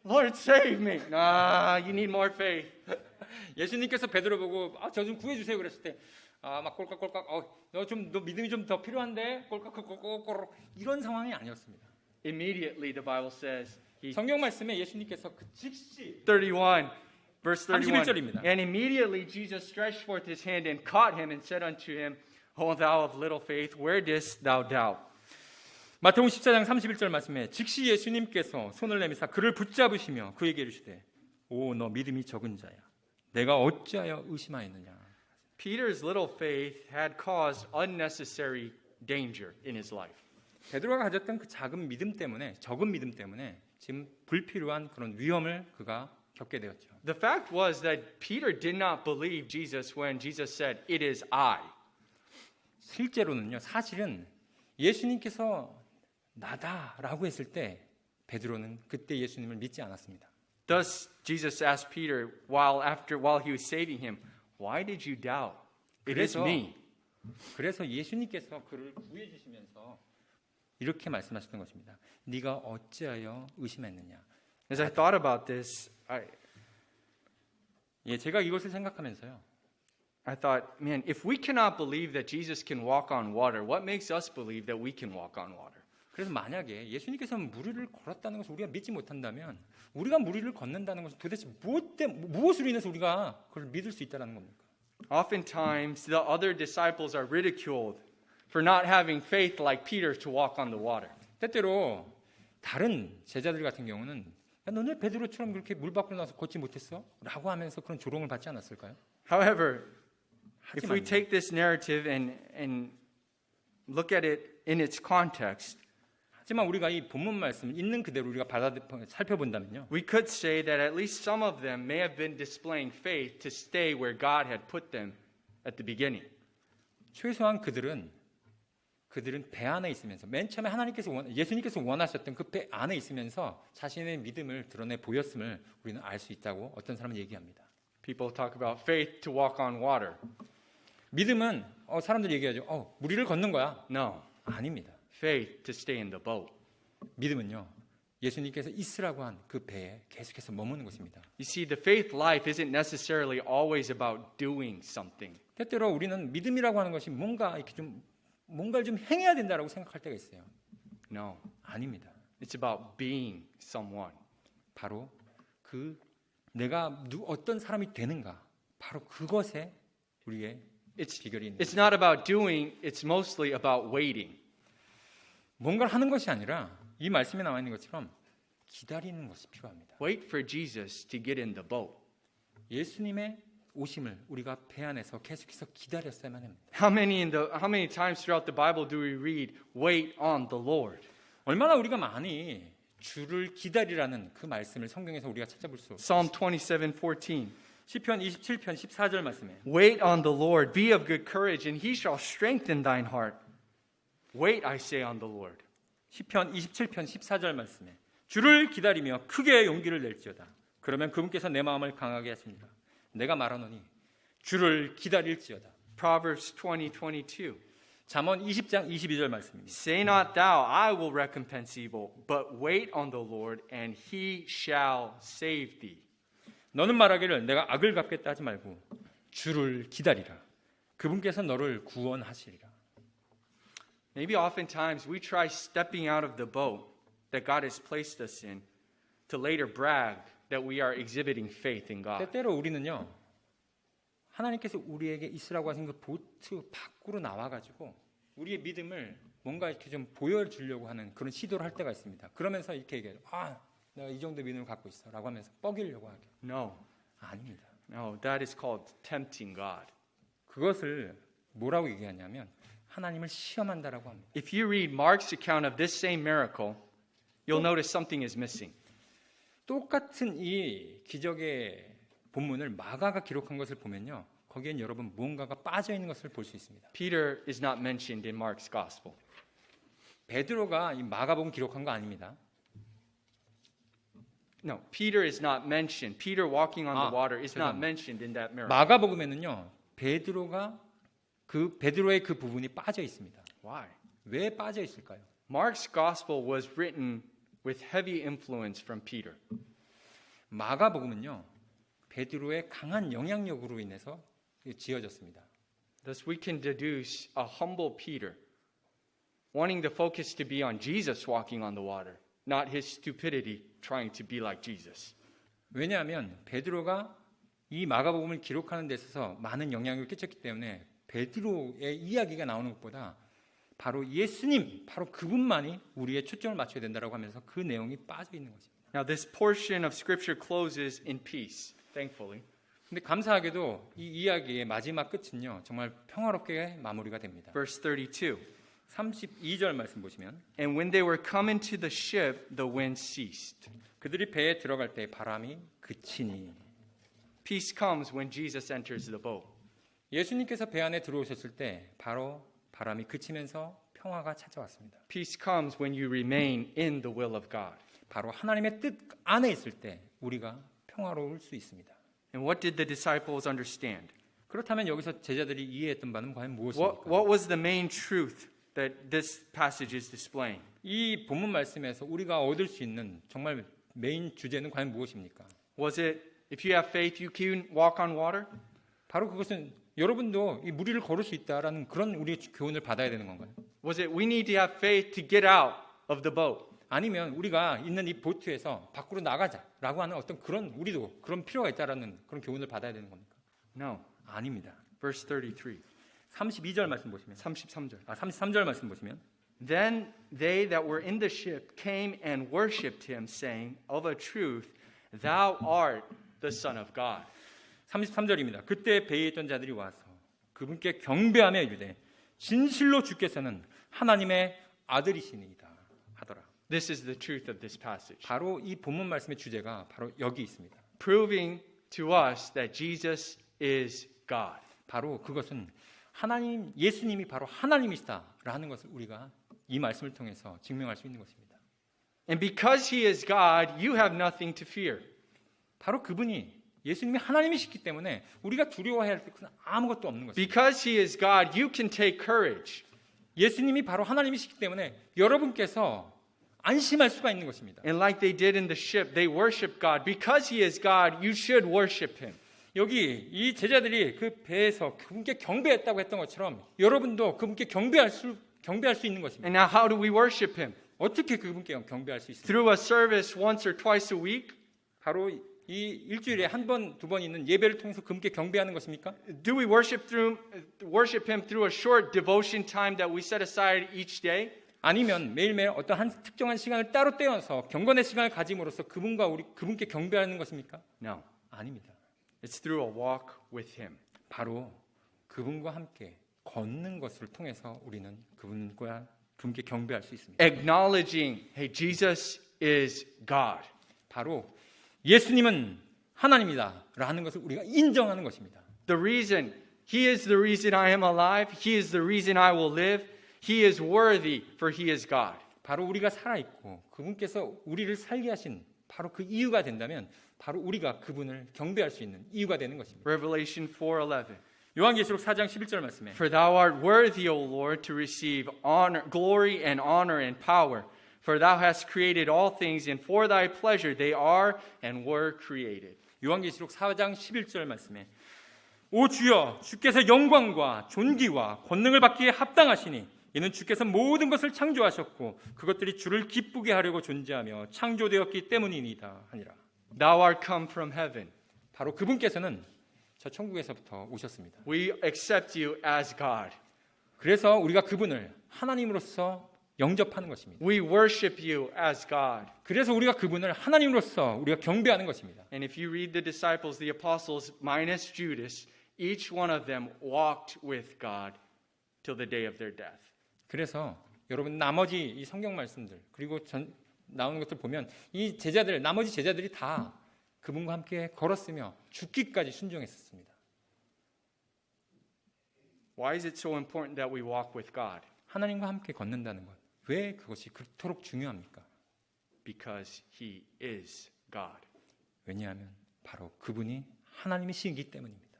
Lord, save me. Nah, you need more faith. 예수님께서 베드로 보고 저 좀 구해주세요 그랬을 때 막 꼴깍꼴깍 너 믿음이 좀 더 필요한데 꼴깍꼴깍 이런 상황이 아니었습니다. Immediately, the Bible says, 성경 말씀에 예수님께서 그 즉시 31, verse 31. 31절입니다. And immediately Jesus stretched forth his hand and caught him and said unto him, O thou of little faith, where didst thou doubt? 마태복음 14장 31절 말씀에 즉시 예수님께서 손을 내미사 그를 붙잡으시며 그에게 이르시되 오 너 믿음이 적은 자야 내가 어찌하여 의심하였느냐. Peter's little faith had caused unnecessary danger in his life. 베드로가 가졌던 그 적은 믿음 때문에 지금 불필요한 그런 위험을 그가 겪게 되었죠. The fact was that Peter did not believe Jesus when Jesus said, It is I. 실제로는요, 사실은 예수님께서 나다라고 했을 때 베드로는 그때 예수님을 믿지 않았습니다. Thus, Jesus asked Peter while he was saving him, Why did you doubt? It is me. 그래서 예수님께서 그를 구해 주시면서 이렇게 말씀하셨던 것입니다. 네가 어찌하여 의심했느냐. As I thought about this, 제가 이것을 생각하면서요. I thought, man, if we cannot believe that Jesus can walk on water, what makes us believe that we can walk on water? 그래서 만약에 예수님께서 물 위를 걸었다는 것을 우리가 믿지 못한다면 우리가 물 위를 걷는다는 것은 도대체 무엇으로 인해서 우리가 그걸 믿을 수 있다는 겁니까? Oftentimes, the other disciples are ridiculed for not having faith like Peter to walk on the water. 때때로 다른 제자들 같은 경우는 야, 너네 베드로처럼 그렇게 물 밖으로 나서 걷지 못했어? 라고 하면서 그런 조롱을 받지 않았을까요? However, if we 하지만요. take this narrative and look at it in its context, 하지만 우리가 이 본문 말씀을 있는 그대로 우리가 살펴본다면요. we could say that at least some of them may have been displaying faith to stay where God had put them at the beginning. 최소한 그들은 배 안에 있으면서 맨 처음에 예수님께서 원하셨던 그 배 안에 있으면서 자신의 믿음을 드러내 보였음을 우리는 알 수 있다고 어떤 사람은 얘기합니다. People talk about faith to walk on water. 믿음은 사람들이 얘기하죠. 물 위를 걷는 거야. No, 아닙니다. faith to stay in the boat. 믿음은요. 예수님께서 있으라고 한 그 배에 계속해서 머무는 것입니다. You see, the faith life isn't necessarily always about doing something. 때때로 우리는 믿음이라고 하는 것이 뭔가를 좀 행해야 된다라고 생각할 때가 있어요. No, 아닙니다. it's about being someone. 바로 내가 어떤 사람이 되는가, 바로 그것에 우리의 비결이 있는. It's not about doing, it's mostly about waiting. 뭔가를 하는 것이 아니라 이 말씀에 나와 있는 것처럼 기다리는 것이 필요합니다. Wait for Jesus to get in the boat. 예수님의 오심을 우리가 배 안에서 계속해서 기다렸어야만 합니다. How many times throughout the Bible do we read, wait on the Lord? 얼마나 우리가 많이 주를 기다리라는 그 말씀을 성경에서 우리가 찾아볼 수. Psalm 27:14. 시편 27편 14절 말씀에 Wait on the Lord, be of good courage, and he shall strengthen thine heart. Wait, I say, on the Lord. 시편 27편 14절 말씀에 주를 기다리며 크게 용기를 낼지어다. 그러면 그분께서 내 마음을 강하게 하십니다. 내가 말하노니 주를 기다릴지어다. Proverbs 20:22. 잠언 20장 22절 말씀입니다. Say not thou, I will recompense evil, but wait on the Lord, and he shall save thee. 너는 말하기를 내가 악을 갚겠다 하지 말고 주를 기다리라. 그분께서 너를 구원하시리라. Maybe oftentimes we try stepping out of the boat that God has placed us in to later brag that we are exhibiting faith in God. 때때로 우리는요. 하나님께서 우리에게 있으라고 하신 그 보트 밖으로 나와가지고 우리의 믿음을 뭔가 이렇게 좀 보여주려고 하는 그런 시도를 할 때가 있습니다. 그러면서 이렇게 얘기해요. 내가 이 정도 믿음을 갖고 있어라고 하면서 뻐기려고 하게. No, 아닙니다. no, that is called tempting God. 그것을 뭐라고 얘기하냐면 하나님을 시험한다라고 합니다. If you read Mark's account of this same miracle, you'll notice something is missing. 똑같은 이 기적의 본문을 마가가 기록한 것을 보면요. 거기엔 여러분 무언가가 빠져 있는 것을 볼 수 있습니다. Peter is not mentioned in Mark's gospel. 베드로가 이 마가복음 기록한 거 아닙니다. No, Peter is not mentioned. Peter walking on the water is not 죄송합니다. mentioned in that miracle. 마가복음에는요. 베드로의 그 부분이 빠져 있습니다. Why? 왜 빠져 있을까요? Mark's gospel was written with heavy influence from Peter. 마가복음은요. 베드로의 강한 영향력으로 인해서 지어졌습니다. Thus we can deduce a humble Peter wanting the focus to be on Jesus walking on the water, not his stupidity trying to be like Jesus. 왜냐하면 베드로가 이 마가복음을 기록하는 데 있어서 많은 영향을 끼쳤기 때문에 베드로의 이야기가 나오는 것보다 바로 예수님, 바로 그분만이 우리의 초점을 맞춰야 된다고 하면서 그 내용이 빠져 있는 것입니다. Now this portion of scripture closes in peace, thankfully. 근데 감사하게도 이 이야기의 마지막 끝은요. 정말 평화롭게 마무리가 됩니다. Verse 32. 32절 말씀 보시면 And when they were come into the ship, the wind ceased. 그들이 배에 들어갈 때 바람이 그치니. Peace comes when Jesus enters the boat. 예수님께서 배 안에 들어오셨을 때 바로 바람이 그치면서 평화가 찾아왔습니다. Peace comes when you remain in the will of God. 바로 하나님의 뜻 안에 있을 때 우리가 평화로울 수 있습니다. And what did the disciples understand? 그렇다면 여기서 제자들이 이해했던 바는 과연 무엇입니까? What was the main truth that this passage is displaying? 이 본문 말씀에서 우리가 얻을 수 있는 정말 메인 주제는 과연 무엇입니까? Was it, if you have faith, you can walk on water? 바로 그것은 여러분도 이 물 위를 걸을 수 있다라는 그런 우리의 교훈을 받아야 되는 건가요? Was it, we need to have faith to get out of the boat? 아니면 우리가 있는 이 보트에서 밖으로 나가자라고 하는 어떤 그런 우리도 그런 필요가 있다라는 그런 교훈을 받아야 되는 겁니까? No. 아닙니다. Verse 33. 32절 말씀 보시면 33절. 33절 말씀 보시면 Then they that were in the ship came and worshipped him, saying, Of a truth, thou art the Son of God. 33절입니다. 그때 배에 있던 자들이 와서 그분께 경배하며 이르되 진실로 주께서는 하나님의 아들이시니이다 하더라. This is the truth of this passage, 바로 이 본문 말씀의 주제가 바로 여기 있습니다. proving to us that Jesus is God. 바로 그것은 하나님, 예수님이 바로 하나님이시다라는 것을 우리가 이 말씀을 통해서 증명할 수 있는 것입니다. And because he is God, you have nothing to fear. 바로 그분이 예수님이 하나님이시기 때문에 우리가 두려워해야 할 것은 아무것도 없는 것입니다. Because he is God, you can take courage. 예수님이 바로 하나님이시기 때문에 여러분께서 안심할 수가 있는 것입니다. And like they did in the ship, they worship God. Because he is God, you should worship him. 여기 이 제자들이 그 배에서 그분께 경배했다고 했던 것처럼 여러분도 그분께 경배할 수 있는 것입니다. And now how do we worship him? 어떻게 그분께 경배할 수 있습니까? Through a service once or twice a week? 바로 이 일주일에 한 번, 두 번 있는 예배를 통해서 그분께 경배하는 것입니까? Do we worship him through a short devotion time that we set aside each day? 아니면 매일매일 어떤 한 특정한 시간을 따로 떼어서 경건의 시간을 가짐으로써 그분께 경배하는 것입니까? No. 아닙니다. It's through a walk with him. 바로 그분과 함께 걷는 것을 통해서 우리는 그분께 경배할 수 있습니다. Acknowledging, hey, Jesus is God. 바로 예수님은 하나님이다 라는 것을 우리가 인정하는 것입니다. The reason, he is the reason I am alive. He is the reason I will live. He is worthy, for he is God. 바로 우리가 살아있고 그분께서 우리를 살게 하신 바로 그 이유가 된다면 바로 우리가 그분을 경배할 수 있는 이유가 되는 것입니다. Revelation 4:11. 요한계시록 4장 11절 말씀에 For thou art worthy, O Lord, to receive honor, glory and honor and power. For thou hast created all things, and for thy pleasure they are and were created. 요한계시록 4장 11절 말씀에 오 주여 주께서 영광과 존귀와 권능을 받기에 합당하시니 이는 주께서 모든 것을 창조하셨고 그것들이 주를 기쁘게 하려고 존재하며 창조되었기 때문이니이다 하니라. Thou art come from heaven. 바로 그분께서는 저 천국에서부터 오셨습니다. We accept you as God. 그래서 우리가 그분을 하나님으로서 영접하는 것입니다. We worship you as God. 그래서 우리가 그분을 하나님으로서 우리가 경배하는 것입니다. And if you read the disciples, the apostles, minus Judas, each one of them walked with God till the day of their death. 그래서 여러분 나머지 이 성경 말씀들 그리고 나오는 것들 보면 이 제자들 나머지 제자들이 다 그분과 함께 걸었으며 죽기까지 순종했었습니다. Why is it so important that we walk with God? 하나님과 함께 걷는다는 것. 왜 그것이 그토록 중요합니까? Because he is God. 왜냐하면 바로 그분이 하나님이시기 때문입니다.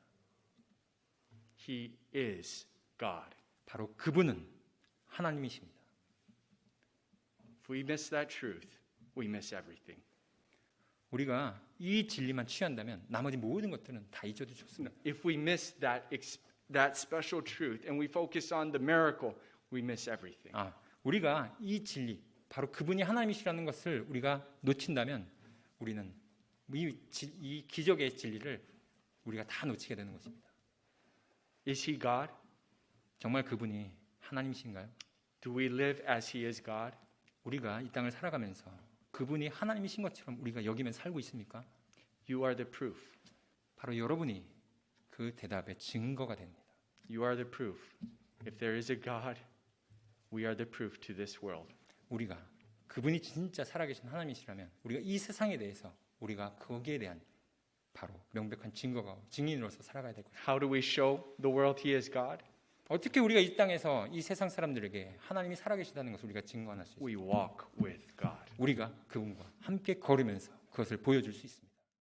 He is God. 바로 그분은 하나님이십니다. If we miss that truth, we miss everything. 우리가 이 진리만 취한다면 나머지 모든 것들은 다 잊어도 좋습니다. If we miss that special truth and we focus on the miracle, we miss everything. 우리가 이 진리, 바로 그분이 하나님이시라는 것을 우리가 놓친다면 우리는 이 기적의 진리를 우리가 다 놓치게 되는 것입니다. Is he God? 정말 그분이 하나님이신가요? Do we live as he is God? 우리가 이 땅을 살아가면서 그분이 하나님이신 것처럼 우리가 여기면 살고 있습니까? You are the proof. 바로 여러분이 그 대답의 증거가 됩니다. You are the proof. If there is a God, we are the proof to this world. 우리가 그분이 진짜 살아계신 하나님이시라면 우리가 이 세상에 대해서 우리가 거기에 대한 바로 명백한 증인으로서 살아가야 될 것입니다. How do we show the world he is God? 어떻게 우리가 이 땅에서 이 세상 사람들에게 하나님이 살아계시다는 것을 우리가 증거할 수 있습니까? We walk with God. 우리가 그분과 함께 걸으면서 그것을 보여줄 수 있습니다.